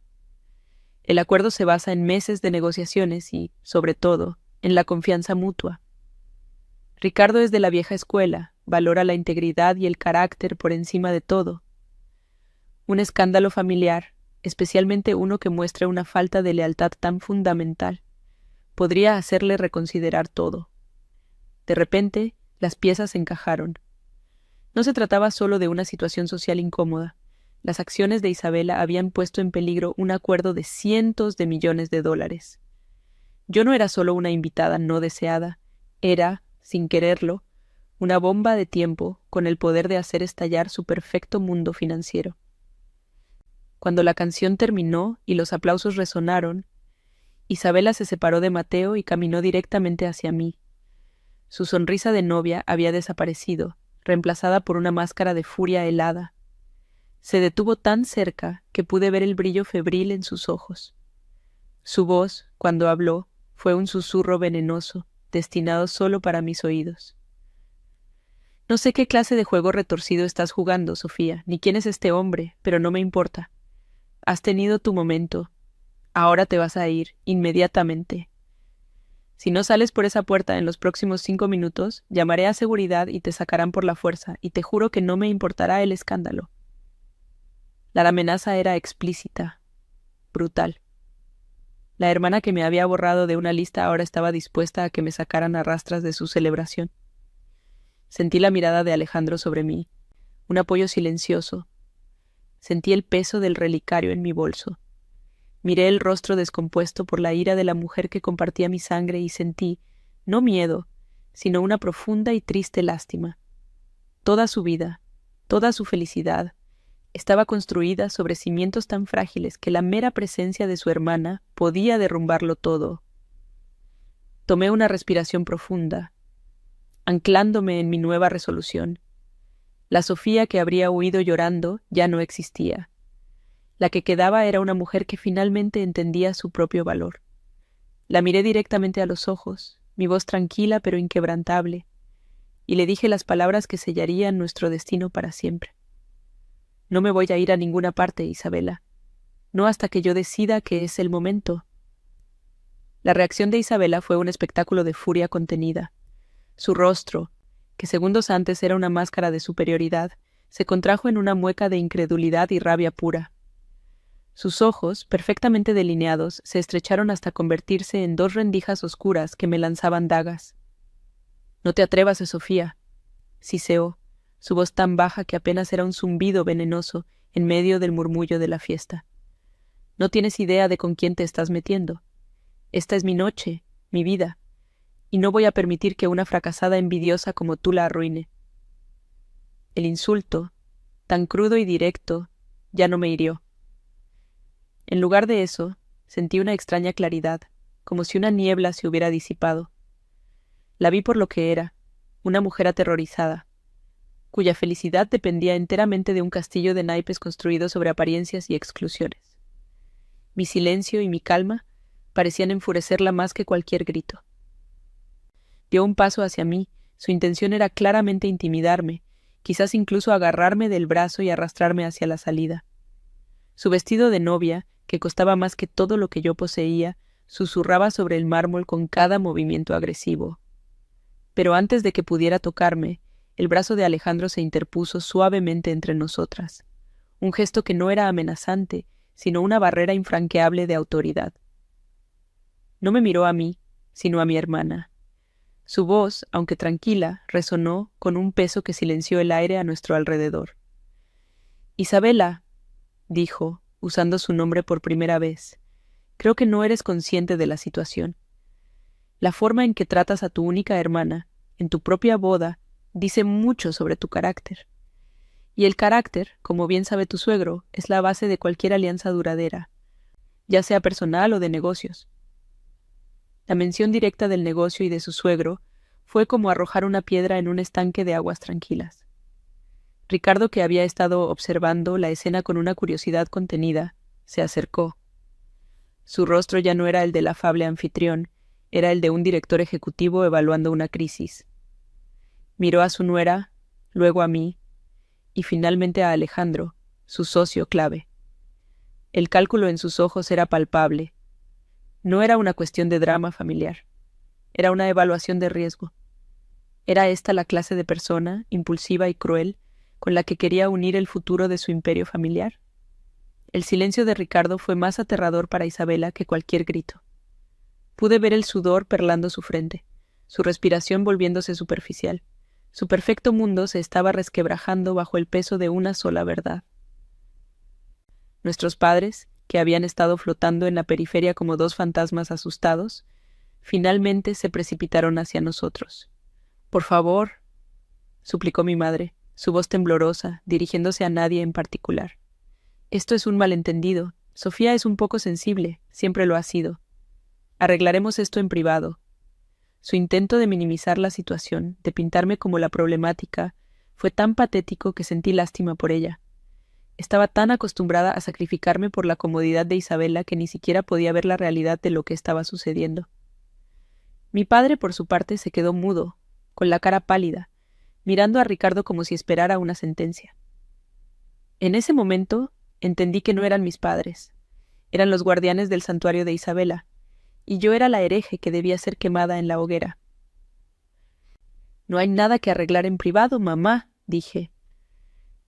Speaker 1: El acuerdo se basa en meses de negociaciones y, sobre todo, en la confianza mutua. Ricardo es de la vieja escuela, valora la integridad y el carácter por encima de todo. Un escándalo familiar, especialmente uno que muestre una falta de lealtad tan fundamental, podría hacerle reconsiderar todo. De repente, las piezas encajaron. No se trataba solo de una situación social incómoda. Las acciones de Isabela habían puesto en peligro un acuerdo de cientos de millones de dólares. Yo no era solo una invitada no deseada, era, sin quererlo, una bomba de tiempo con el poder de hacer estallar su perfecto mundo financiero. Cuando la canción terminó y los aplausos resonaron, Isabela se separó de Mateo y caminó directamente hacia mí. Su sonrisa de novia había desaparecido, reemplazada por una máscara de furia helada. Se detuvo tan cerca que pude ver el brillo febril en sus ojos. Su voz, cuando habló, fue un susurro venenoso, destinado solo para mis oídos. No sé qué clase de juego retorcido estás jugando, Sofía, ni quién es este hombre, pero no me importa. Has tenido tu momento. Ahora te vas a ir, inmediatamente. Si no sales por esa puerta en los próximos 5 minutos, llamaré a seguridad y te sacarán por la fuerza, y te juro que no me importará el escándalo. La amenaza era explícita, brutal. La hermana que me había borrado de una lista ahora estaba dispuesta a que me sacaran a rastras de su celebración. Sentí la mirada de Alejandro sobre mí, un apoyo silencioso. Sentí el peso del relicario en mi bolso. Miré el rostro descompuesto por la ira de la mujer que compartía mi sangre y sentí, no miedo, sino una profunda y triste lástima. Toda su vida, toda su felicidad, estaba construida sobre cimientos tan frágiles que la mera presencia de su hermana podía derrumbarlo todo. Tomé una respiración profunda, anclándome en mi nueva resolución. La Sofía que habría huido llorando ya no existía. La que quedaba era una mujer que finalmente entendía su propio valor. La miré directamente a los ojos, mi voz tranquila pero inquebrantable, y le dije las palabras que sellarían nuestro destino para siempre. No me voy a ir a ninguna parte, Isabela. No hasta que yo decida que es el momento. La reacción de Isabela fue un espectáculo de furia contenida. Su rostro, que segundos antes era una máscara de superioridad, se contrajo en una mueca de incredulidad y rabia pura. Sus ojos, perfectamente delineados, se estrecharon hasta convertirse en 2 rendijas oscuras que me lanzaban dagas. «No te atrevas, Sofía», siseó, su voz tan baja que apenas era un zumbido venenoso en medio del murmullo de la fiesta. «No tienes idea de con quién te estás metiendo. Esta es mi noche, mi vida, y no voy a permitir que una fracasada envidiosa como tú la arruine». El insulto, tan crudo y directo, ya no me hirió. En lugar de eso, sentí una extraña claridad, como si una niebla se hubiera disipado. La vi por lo que era, una mujer aterrorizada, cuya felicidad dependía enteramente de un castillo de naipes construido sobre apariencias y exclusiones. Mi silencio y mi calma parecían enfurecerla más que cualquier grito. Dio un paso hacia mí, su intención era claramente intimidarme, quizás incluso agarrarme del brazo y arrastrarme hacia la salida. Su vestido de novia, que costaba más que todo lo que yo poseía, susurraba sobre el mármol con cada movimiento agresivo. Pero antes de que pudiera tocarme, el brazo de Alejandro se interpuso suavemente entre nosotras, un gesto que no era amenazante, sino una barrera infranqueable de autoridad. No me miró a mí, sino a mi hermana. Su voz, aunque tranquila, resonó con un peso que silenció el aire a nuestro alrededor. «Isabela», dijo, usando su nombre por primera vez, «creo que no eres consciente de la situación. La forma en que tratas a tu única hermana, en tu propia boda, dice mucho sobre tu carácter. Y el carácter, como bien sabe tu suegro, es la base de cualquier alianza duradera, ya sea personal o de negocios». La mención directa del negocio y de su suegro fue como arrojar una piedra en un estanque de aguas tranquilas. Ricardo, que había estado observando la escena con una curiosidad contenida, se acercó. Su rostro ya no era el del afable anfitrión, era el de un director ejecutivo evaluando una crisis. Miró a su nuera, luego a mí, y finalmente a Alejandro, su socio clave. El cálculo en sus ojos era palpable. No era una cuestión de drama familiar, era una evaluación de riesgo. ¿Era esta la clase de persona, impulsiva y cruel, con la que quería unir el futuro de su imperio familiar? El silencio de Ricardo fue más aterrador para Isabela que cualquier grito. Pude ver el sudor perlando su frente, su respiración volviéndose superficial. Su perfecto mundo se estaba resquebrajando bajo el peso de una sola verdad. Nuestros padres, que habían estado flotando en la periferia como dos fantasmas asustados, finalmente se precipitaron hacia nosotros. «Por favor», suplicó mi madre, su voz temblorosa, dirigiéndose a nadie en particular. «Esto es un malentendido. Sofía es un poco sensible, siempre lo ha sido. Arreglaremos esto en privado». Su intento de minimizar la situación, de pintarme como la problemática, fue tan patético que sentí lástima por ella. Estaba tan acostumbrada a sacrificarme por la comodidad de Isabela que ni siquiera podía ver la realidad de lo que estaba sucediendo. Mi padre, por su parte, se quedó mudo, con la cara pálida, mirando a Ricardo como si esperara una sentencia. En ese momento entendí que no eran mis padres, eran los guardianes del santuario de Isabela, y yo era la hereje que debía ser quemada en la hoguera. «No hay nada que arreglar en privado, mamá», dije,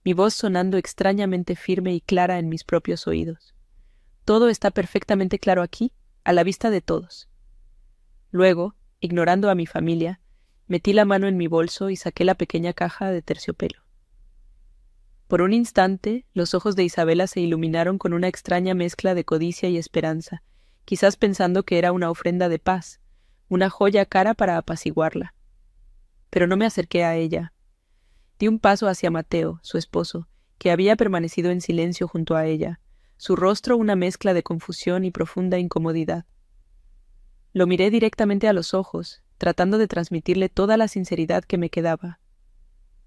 Speaker 1: mi voz sonando extrañamente firme y clara en mis propios oídos. «Todo está perfectamente claro aquí, a la vista de todos». Luego, ignorando a mi familia, metí la mano en mi bolso y saqué la pequeña caja de terciopelo. Por un instante, los ojos de Isabela se iluminaron con una extraña mezcla de codicia y esperanza, quizás pensando que era una ofrenda de paz, una joya cara para apaciguarla. Pero no me acerqué a ella. Di un paso hacia Mateo, su esposo, que había permanecido en silencio junto a ella, su rostro una mezcla de confusión y profunda incomodidad. Lo miré directamente a los ojos, tratando de transmitirle toda la sinceridad que me quedaba.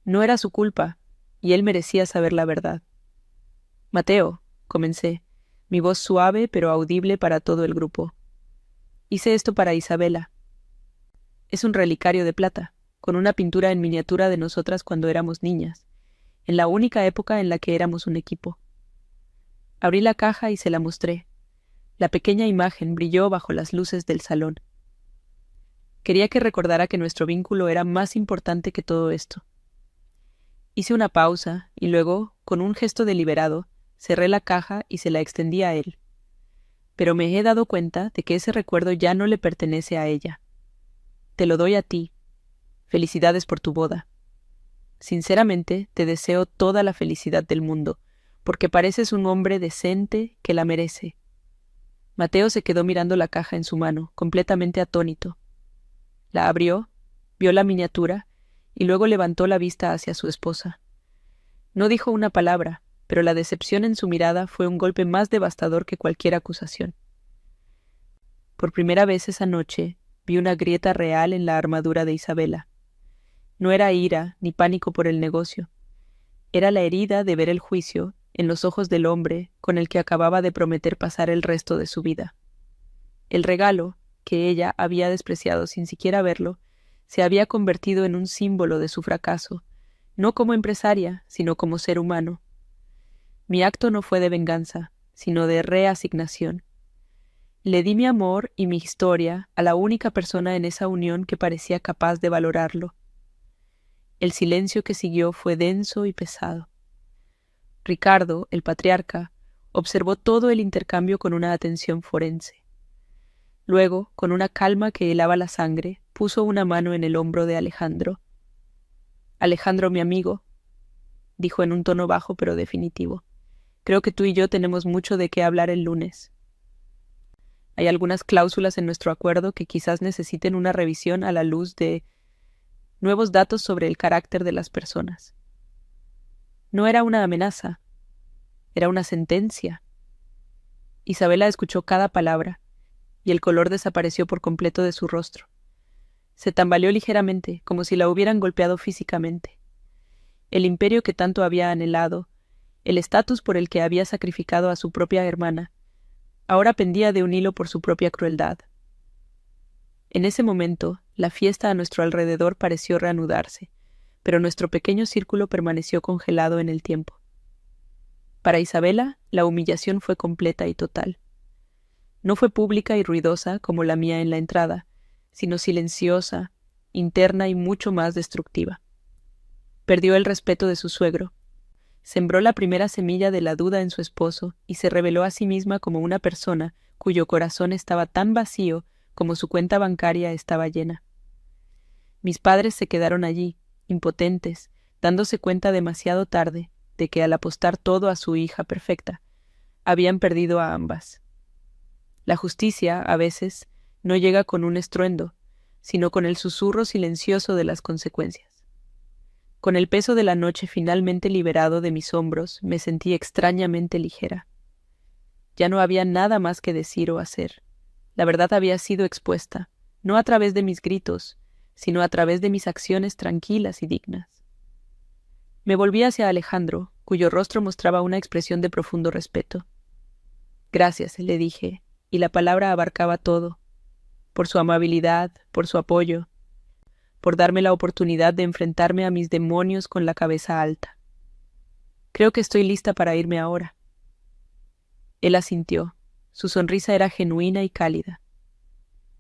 Speaker 1: No era su culpa, y él merecía saber la verdad. «Mateo», comencé, mi voz suave pero audible para todo el grupo. «Hice esto para Isabela. Es un relicario de plata, con una pintura en miniatura de nosotras cuando éramos niñas, en la única época en la que éramos un equipo». Abrí la caja y se la mostré. La pequeña imagen brilló bajo las luces del salón. Quería que recordara que nuestro vínculo era más importante que todo esto. Hice una pausa y luego, con un gesto deliberado, cerré la caja y se la extendí a él. Pero me he dado cuenta de que ese recuerdo ya no le pertenece a ella. «Te lo doy a ti. Felicidades por tu boda. Sinceramente, te deseo toda la felicidad del mundo, porque pareces un hombre decente que la merece». Mateo se quedó mirando la caja en su mano, completamente atónito. La abrió, vio la miniatura y luego levantó la vista hacia su esposa. No dijo una palabra, pero la decepción en su mirada fue un golpe más devastador que cualquier acusación. Por primera vez esa noche vi una grieta real en la armadura de Isabela. No era ira ni pánico por el negocio. Era la herida de ver el juicio en los ojos del hombre con el que acababa de prometer pasar el resto de su vida. El regalo, que ella había despreciado sin siquiera verlo, se había convertido en un símbolo de su fracaso, no como empresaria, sino como ser humano. Mi acto no fue de venganza, sino de reasignación. Le di mi amor y mi historia a la única persona en esa unión que parecía capaz de valorarlo. El silencio que siguió fue denso y pesado. Ricardo, el patriarca, observó todo el intercambio con una atención forense. Luego, con una calma que helaba la sangre, puso una mano en el hombro de Alejandro. «Alejandro, mi amigo», dijo en un tono bajo pero definitivo, «creo que tú y yo tenemos mucho de qué hablar el lunes. Hay algunas cláusulas en nuestro acuerdo que quizás necesiten una revisión a la luz de nuevos datos sobre el carácter de las personas». No era una amenaza, era una sentencia. Isabela escuchó cada palabra, y el color desapareció por completo de su rostro. Se tambaleó ligeramente, como si la hubieran golpeado físicamente. El imperio que tanto había anhelado, el estatus por el que había sacrificado a su propia hermana, ahora pendía de un hilo por su propia crueldad. En ese momento, la fiesta a nuestro alrededor pareció reanudarse, pero nuestro pequeño círculo permaneció congelado en el tiempo. Para Isabela, la humillación fue completa y total. No fue pública y ruidosa como la mía en la entrada, sino silenciosa, interna y mucho más destructiva. Perdió el respeto de su suegro, sembró la primera semilla de la duda en su esposo y se reveló a sí misma como una persona cuyo corazón estaba tan vacío como su cuenta bancaria estaba llena. Mis padres se quedaron allí, impotentes, dándose cuenta demasiado tarde de que al apostar todo a su hija perfecta, habían perdido a ambas. La justicia, a veces, no llega con un estruendo, sino con el susurro silencioso de las consecuencias. Con el peso de la noche finalmente liberado de mis hombros, me sentí extrañamente ligera. Ya no había nada más que decir o hacer. La verdad había sido expuesta, no a través de mis gritos, sino a través de mis acciones tranquilas y dignas. Me volví hacia Alejandro, cuyo rostro mostraba una expresión de profundo respeto. Gracias, le dije, y la palabra abarcaba todo, por su amabilidad, por su apoyo, por darme la oportunidad de enfrentarme a mis demonios con la cabeza alta. Creo que estoy lista para irme ahora. Él asintió. Su sonrisa era genuina y cálida.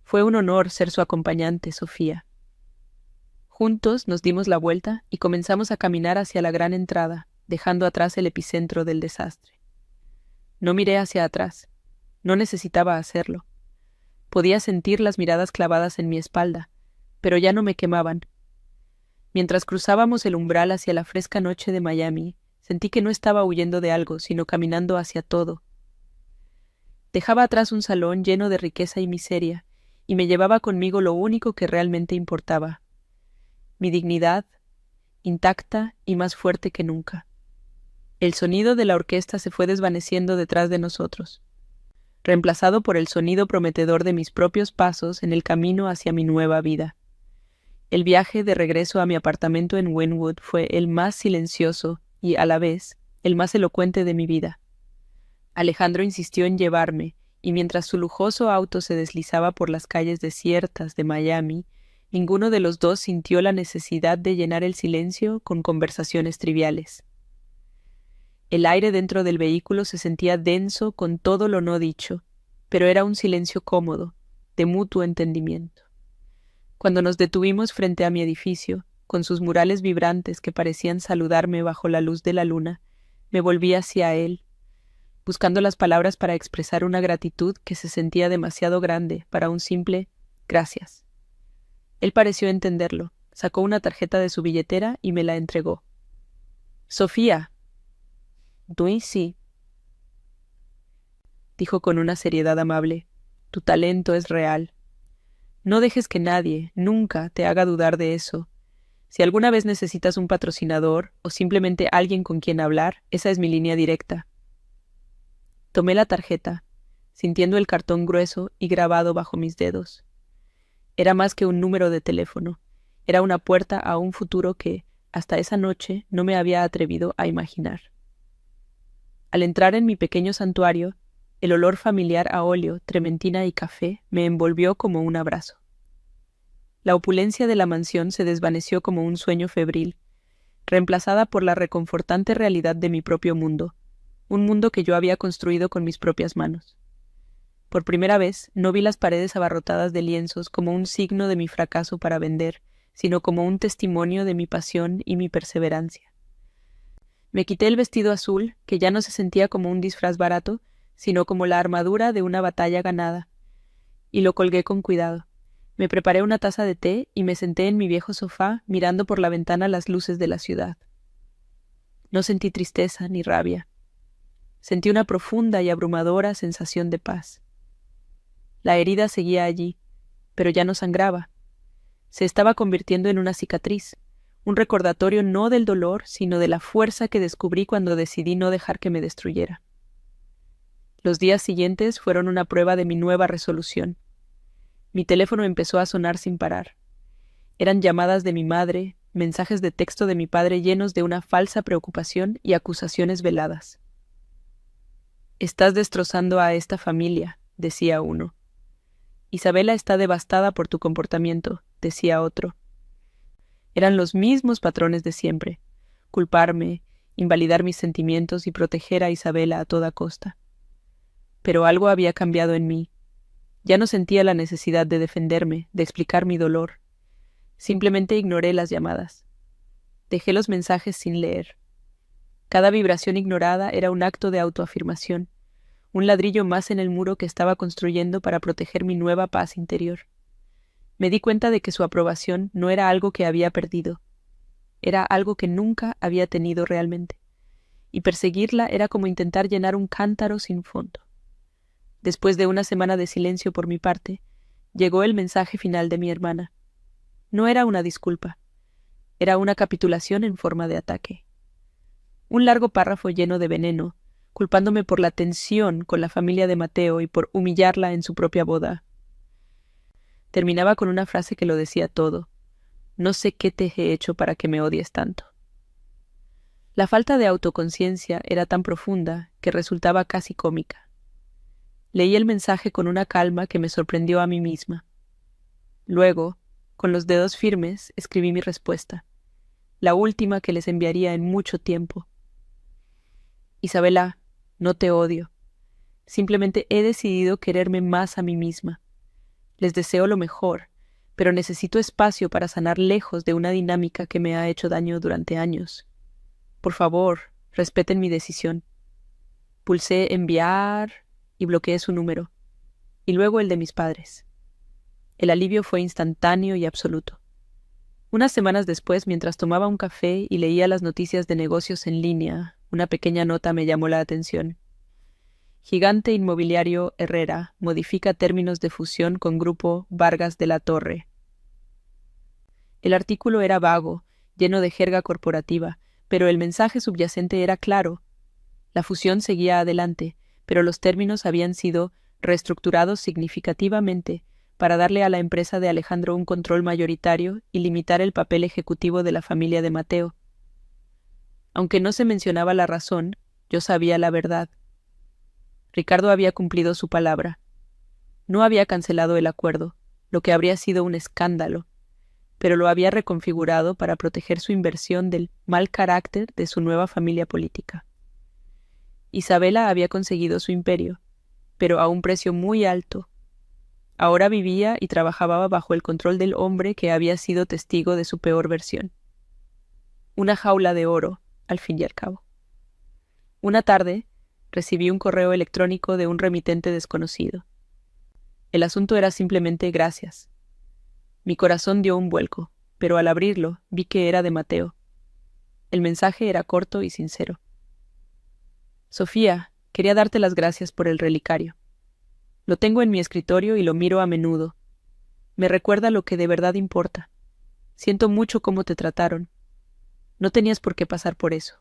Speaker 1: Fue un honor ser su acompañante, Sofía. Juntos nos dimos la vuelta y comenzamos a caminar hacia la gran entrada, dejando atrás el epicentro del desastre. No miré hacia atrás. No necesitaba hacerlo. Podía sentir las miradas clavadas en mi espalda, pero ya no me quemaban. Mientras cruzábamos el umbral hacia la fresca noche de Miami, sentí que no estaba huyendo de algo, sino caminando hacia todo. Dejaba atrás un salón lleno de riqueza y miseria, y me llevaba conmigo lo único que realmente importaba: mi dignidad, intacta y más fuerte que nunca. El sonido de la orquesta se fue desvaneciendo detrás de nosotros, reemplazado por el sonido prometedor de mis propios pasos en el camino hacia mi nueva vida. El viaje de regreso a mi apartamento en Wynwood fue el más silencioso y, a la vez, el más elocuente de mi vida. Alejandro insistió en llevarme, y mientras su lujoso auto se deslizaba por las calles desiertas de Miami, ninguno de los dos sintió la necesidad de llenar el silencio con conversaciones triviales. El aire dentro del vehículo se sentía denso con todo lo no dicho, pero era un silencio cómodo, de mutuo entendimiento. Cuando nos detuvimos frente a mi edificio, con sus murales vibrantes que parecían saludarme bajo la luz de la luna, me volví hacia él, buscando las palabras para expresar una gratitud que se sentía demasiado grande para un simple gracias. Él pareció entenderlo, sacó una tarjeta de su billetera y me la entregó. «Sofía». «Oui, sí», dijo con una seriedad amable. «Tu talento es real. No dejes que nadie, nunca, te haga dudar de eso. Si alguna vez necesitas un patrocinador o simplemente alguien con quien hablar, esa es mi línea directa». Tomé la tarjeta, sintiendo el cartón grueso y grabado bajo mis dedos. Era más que un número de teléfono. Era una puerta a un futuro que, hasta esa noche, no me había atrevido a imaginar. Al entrar en mi pequeño santuario, el olor familiar a óleo, trementina y café me envolvió como un abrazo. La opulencia de la mansión se desvaneció como un sueño febril, reemplazada por la reconfortante realidad de mi propio mundo, un mundo que yo había construido con mis propias manos. Por primera vez, no vi las paredes abarrotadas de lienzos como un signo de mi fracaso para vender, sino como un testimonio de mi pasión y mi perseverancia. Me quité el vestido azul, que ya no se sentía como un disfraz barato, sino como la armadura de una batalla ganada, y lo colgué con cuidado. Me preparé una taza de té y me senté en mi viejo sofá mirando por la ventana las luces de la ciudad. No sentí tristeza ni rabia. Sentí una profunda y abrumadora sensación de paz. La herida seguía allí, pero ya no sangraba. Se estaba convirtiendo en una cicatriz, un recordatorio no del dolor, sino de la fuerza que descubrí cuando decidí no dejar que me destruyera. Los días siguientes fueron una prueba de mi nueva resolución. Mi teléfono empezó a sonar sin parar. Eran llamadas de mi madre, mensajes de texto de mi padre llenos de una falsa preocupación y acusaciones veladas. «Estás destrozando a esta familia», decía uno. «Isabela está devastada por tu comportamiento», decía otro. Eran los mismos patrones de siempre: culparme, invalidar mis sentimientos y proteger a Isabela a toda costa. Pero algo había cambiado en mí. Ya no sentía la necesidad de defenderme, de explicar mi dolor. Simplemente ignoré las llamadas. Dejé los mensajes sin leer. Cada vibración ignorada era un acto de autoafirmación, un ladrillo más en el muro que estaba construyendo para proteger mi nueva paz interior. Me di cuenta de que su aprobación no era algo que había perdido, era algo que nunca había tenido realmente, y perseguirla era como intentar llenar un cántaro sin fondo. Después de una semana de silencio por mi parte, llegó el mensaje final de mi hermana. No era una disculpa, era una capitulación en forma de ataque. Un largo párrafo lleno de veneno, culpándome por la tensión con la familia de Mateo y por humillarla en su propia boda. Terminaba con una frase que lo decía todo. No sé qué te he hecho para que me odies tanto. La falta de autoconciencia era tan profunda que resultaba casi cómica. Leí el mensaje con una calma que me sorprendió a mí misma. Luego, con los dedos firmes, escribí mi respuesta, la última que les enviaría en mucho tiempo. Isabela, no te odio. Simplemente he decidido quererme más a mí misma. Les deseo lo mejor, pero necesito espacio para sanar lejos de una dinámica que me ha hecho daño durante años. Por favor, respeten mi decisión. Pulsé enviar y bloqueé su número, y luego el de mis padres. El alivio fue instantáneo y absoluto. Unas semanas después, mientras tomaba un café y leía las noticias de negocios en línea, una pequeña nota me llamó la atención. Gigante inmobiliario Herrera modifica términos de fusión con Grupo Vargas de la Torre. El artículo era vago, lleno de jerga corporativa, pero el mensaje subyacente era claro. La fusión seguía adelante, pero los términos habían sido reestructurados significativamente para darle a la empresa de Alejandro un control mayoritario y limitar el papel ejecutivo de la familia de Mateo. Aunque no se mencionaba la razón, yo sabía la verdad. Ricardo había cumplido su palabra. No había cancelado el acuerdo, lo que habría sido un escándalo, pero lo había reconfigurado para proteger su inversión del mal carácter de su nueva familia política. Isabela había conseguido su imperio, pero a un precio muy alto. Ahora vivía y trabajaba bajo el control del hombre que había sido testigo de su peor versión. Una jaula de oro, al fin y al cabo. Una tarde, recibí un correo electrónico de un remitente desconocido. El asunto era simplemente gracias. Mi corazón dio un vuelco, pero al abrirlo vi que era de Mateo. El mensaje era corto y sincero. Sofía, quería darte las gracias por el relicario. Lo tengo en mi escritorio y lo miro a menudo. Me recuerda lo que de verdad importa. Siento mucho cómo te trataron. No tenías por qué pasar por eso.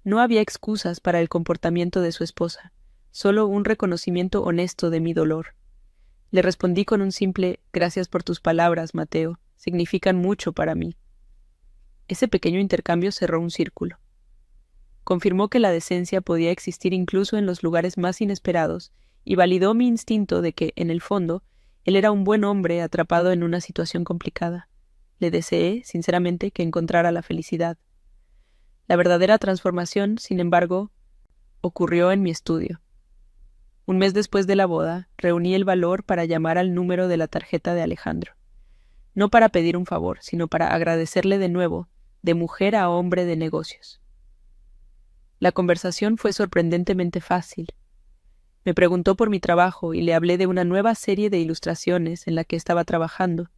Speaker 1: No había excusas para el comportamiento de su esposa, solo un reconocimiento honesto de mi dolor. Le respondí con un simple «Gracias por tus palabras, Mateo. Significan mucho para mí». Ese pequeño intercambio cerró un círculo. Confirmó que la decencia podía existir incluso en los lugares más inesperados y validó mi instinto de que, en el fondo, él era un buen hombre atrapado en una situación complicada. Le deseé, sinceramente, que encontrara la felicidad. La verdadera transformación, sin embargo, ocurrió en mi estudio. Un mes después de la boda, reuní el valor para llamar al número de la tarjeta de Alejandro. No para pedir un favor, sino para agradecerle de nuevo, de mujer a hombre de negocios. La conversación fue sorprendentemente fácil. Me preguntó por mi trabajo y le hablé de una nueva serie de ilustraciones en la que estaba trabajando,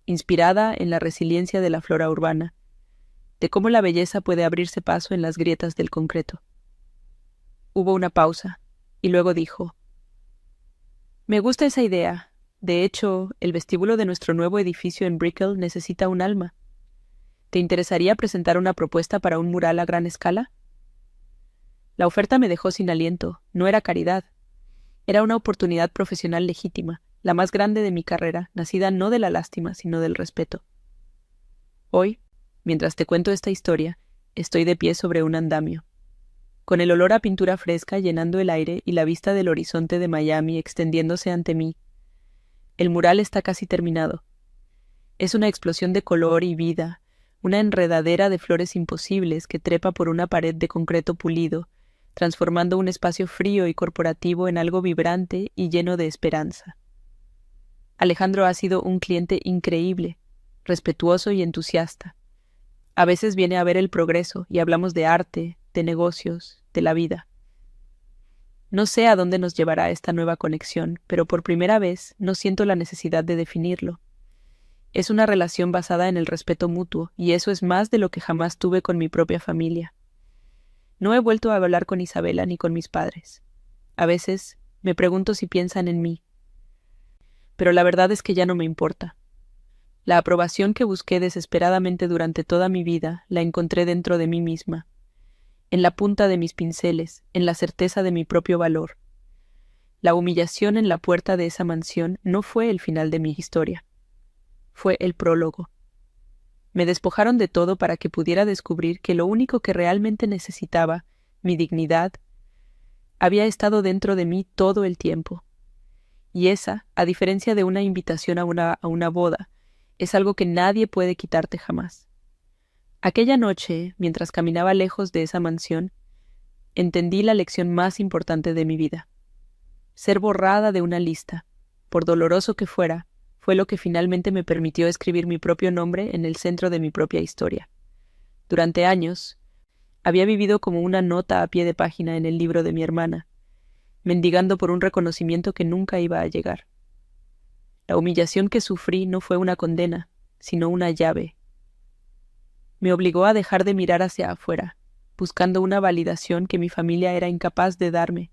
Speaker 1: inspirada en la resiliencia de la flora urbana, de cómo la belleza puede abrirse paso en las grietas del concreto. Hubo una pausa, y luego dijo: «Me gusta esa idea. De hecho, el vestíbulo de nuestro nuevo edificio en Brickell necesita un alma. ¿Te interesaría presentar una propuesta para un mural a gran escala?» La oferta me dejó sin aliento. No era caridad. Era una oportunidad profesional legítima, la más grande de mi carrera, nacida no de la lástima, sino del respeto. Hoy, mientras te cuento esta historia, estoy de pie sobre un andamio, con el olor a pintura fresca llenando el aire y la vista del horizonte de Miami extendiéndose ante mí. El mural está casi terminado. Es una explosión de color y vida, una enredadera de flores imposibles que trepa por una pared de concreto pulido, transformando un espacio frío y corporativo en algo vibrante y lleno de esperanza. Alejandro ha sido un cliente increíble, respetuoso y entusiasta. A veces viene a ver el progreso y hablamos de arte, de negocios, de la vida. No sé a dónde nos llevará esta nueva conexión, pero por primera vez no siento la necesidad de definirlo. Es una relación basada en el respeto mutuo, y eso es más de lo que jamás tuve con mi propia familia. No he vuelto a hablar con Isabela ni con mis padres. A veces me pregunto si piensan en mí, pero la verdad es que ya no me importa. La aprobación que busqué desesperadamente durante toda mi vida la encontré dentro de mí misma, en la punta de mis pinceles, en la certeza de mi propio valor. La humillación en la puerta de esa mansión no fue el final de mi historia. Fue el prólogo. Me despojaron de todo para que pudiera descubrir que lo único que realmente necesitaba, mi dignidad, había estado dentro de mí todo el tiempo. Y esa, a diferencia de una invitación a una boda, es algo que nadie puede quitarte jamás. Aquella noche, mientras caminaba lejos de esa mansión, entendí la lección más importante de mi vida. Ser borrada de una lista, por doloroso que fuera, fue lo que finalmente me permitió escribir mi propio nombre en el centro de mi propia historia. Durante años, había vivido como una nota a pie de página en el libro de mi hermana, mendigando por un reconocimiento que nunca iba a llegar. La humillación que sufrí no fue una condena, sino una llave. Me obligó a dejar de mirar hacia afuera, buscando una validación que mi familia era incapaz de darme,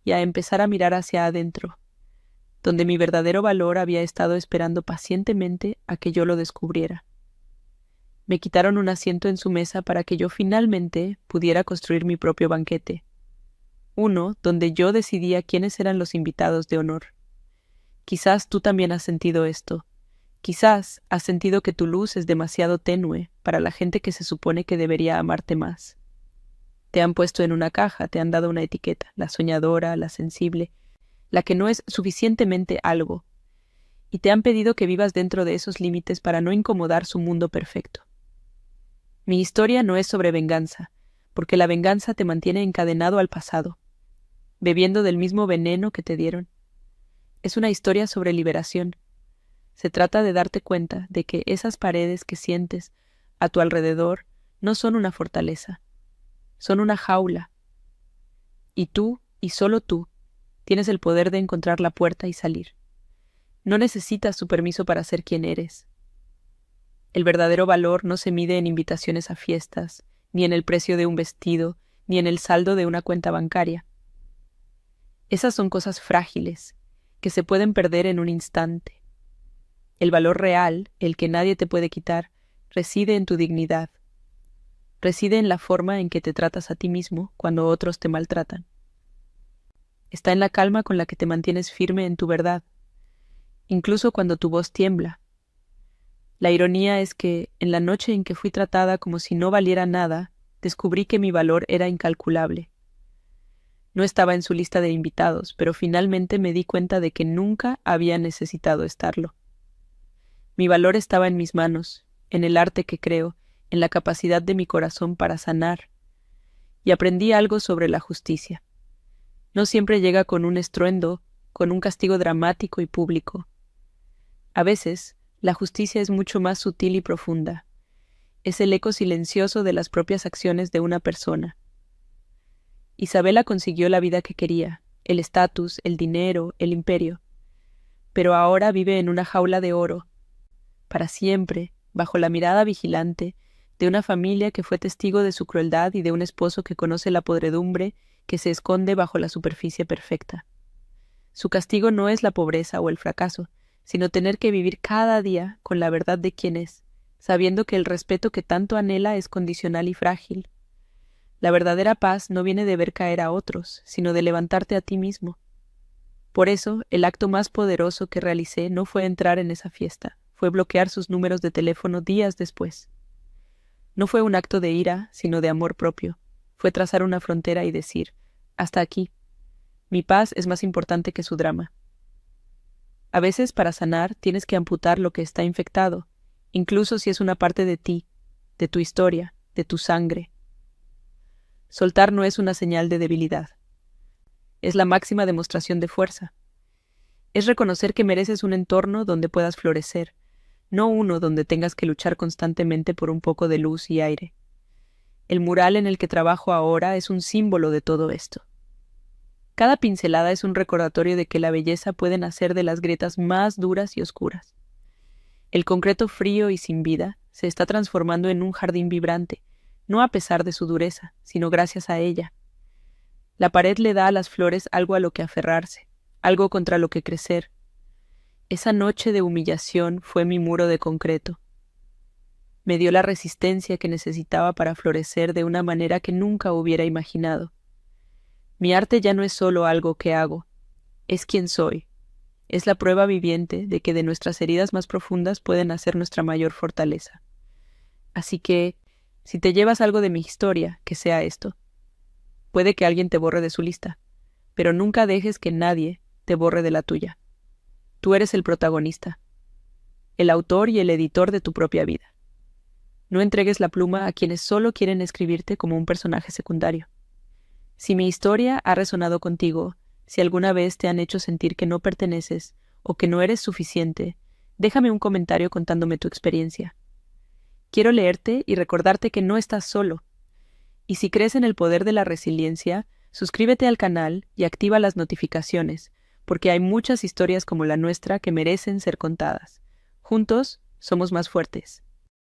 Speaker 1: y a empezar a mirar hacia adentro, donde mi verdadero valor había estado esperando pacientemente a que yo lo descubriera. Me quitaron un asiento en su mesa para que yo finalmente pudiera construir mi propio banquete, uno donde yo decidía quiénes eran los invitados de honor. Quizás tú también has sentido esto. Quizás has sentido que tu luz es demasiado tenue para la gente que se supone que debería amarte más. Te han puesto en una caja, te han dado una etiqueta, la soñadora, la sensible, la que no es suficientemente algo, y te han pedido que vivas dentro de esos límites para no incomodar su mundo perfecto. Mi historia no es sobre venganza, porque la venganza te mantiene encadenado al pasado, bebiendo del mismo veneno que te dieron. Es una historia sobre liberación. Se trata de darte cuenta de que esas paredes que sientes a tu alrededor no son una fortaleza, son una jaula. Y tú, y solo tú, tienes el poder de encontrar la puerta y salir. No necesitas su permiso para ser quien eres. El verdadero valor no se mide en invitaciones a fiestas, ni en el precio de un vestido, ni en el saldo de una cuenta bancaria. Esas son cosas frágiles, que se pueden perder en un instante. El valor real, el que nadie te puede quitar, reside en tu dignidad. Reside en la forma en que te tratas a ti mismo cuando otros te maltratan. Está en la calma con la que te mantienes firme en tu verdad, incluso cuando tu voz tiembla. La ironía es que, en la noche en que fui tratada como si no valiera nada, descubrí que mi valor era incalculable. No estaba en su lista de invitados, pero finalmente me di cuenta de que nunca había necesitado estarlo. Mi valor estaba en mis manos, en el arte que creo, en la capacidad de mi corazón para sanar. Y aprendí algo sobre la justicia. No siempre llega con un estruendo, con un castigo dramático y público. A veces, la justicia es mucho más sutil y profunda. Es el eco silencioso de las propias acciones de una persona. Isabela consiguió la vida que quería, el estatus, el dinero, el imperio. Pero ahora vive en una jaula de oro, para siempre, bajo la mirada vigilante de una familia que fue testigo de su crueldad y de un esposo que conoce la podredumbre que se esconde bajo la superficie perfecta. Su castigo no es la pobreza o el fracaso, sino tener que vivir cada día con la verdad de quién es, sabiendo que el respeto que tanto anhela es condicional y frágil. La verdadera paz no viene de ver caer a otros, sino de levantarte a ti mismo. Por eso, el acto más poderoso que realicé no fue entrar en esa fiesta, fue bloquear sus números de teléfono días después. No fue un acto de ira, sino de amor propio. Fue trazar una frontera y decir, hasta aquí. Mi paz es más importante que su drama. A veces, para sanar, tienes que amputar lo que está infectado, incluso si es una parte de ti, de tu historia, de tu sangre. Soltar no es una señal de debilidad. Es la máxima demostración de fuerza. Es reconocer que mereces un entorno donde puedas florecer, no uno donde tengas que luchar constantemente por un poco de luz y aire. El mural en el que trabajo ahora es un símbolo de todo esto. Cada pincelada es un recordatorio de que la belleza puede nacer de las grietas más duras y oscuras. El concreto frío y sin vida se está transformando en un jardín vibrante, no a pesar de su dureza, sino gracias a ella. La pared le da a las flores algo a lo que aferrarse, algo contra lo que crecer. Esa noche de humillación fue mi muro de concreto. Me dio la resistencia que necesitaba para florecer de una manera que nunca hubiera imaginado. Mi arte ya no es solo algo que hago, es quien soy. Es la prueba viviente de que de nuestras heridas más profundas pueden nacer nuestra mayor fortaleza. Así que, si te llevas algo de mi historia, que sea esto. Puede que alguien te borre de su lista, pero nunca dejes que nadie te borre de la tuya. Tú eres el protagonista, el autor y el editor de tu propia vida. No entregues la pluma a quienes solo quieren escribirte como un personaje secundario. Si mi historia ha resonado contigo, si alguna vez te han hecho sentir que no perteneces o que no eres suficiente, déjame un comentario contándome tu experiencia. Quiero leerte y recordarte que no estás solo. Y si crees en el poder de la resiliencia, suscríbete al canal y activa las notificaciones, porque hay muchas historias como la nuestra que merecen ser contadas. Juntos, somos más fuertes.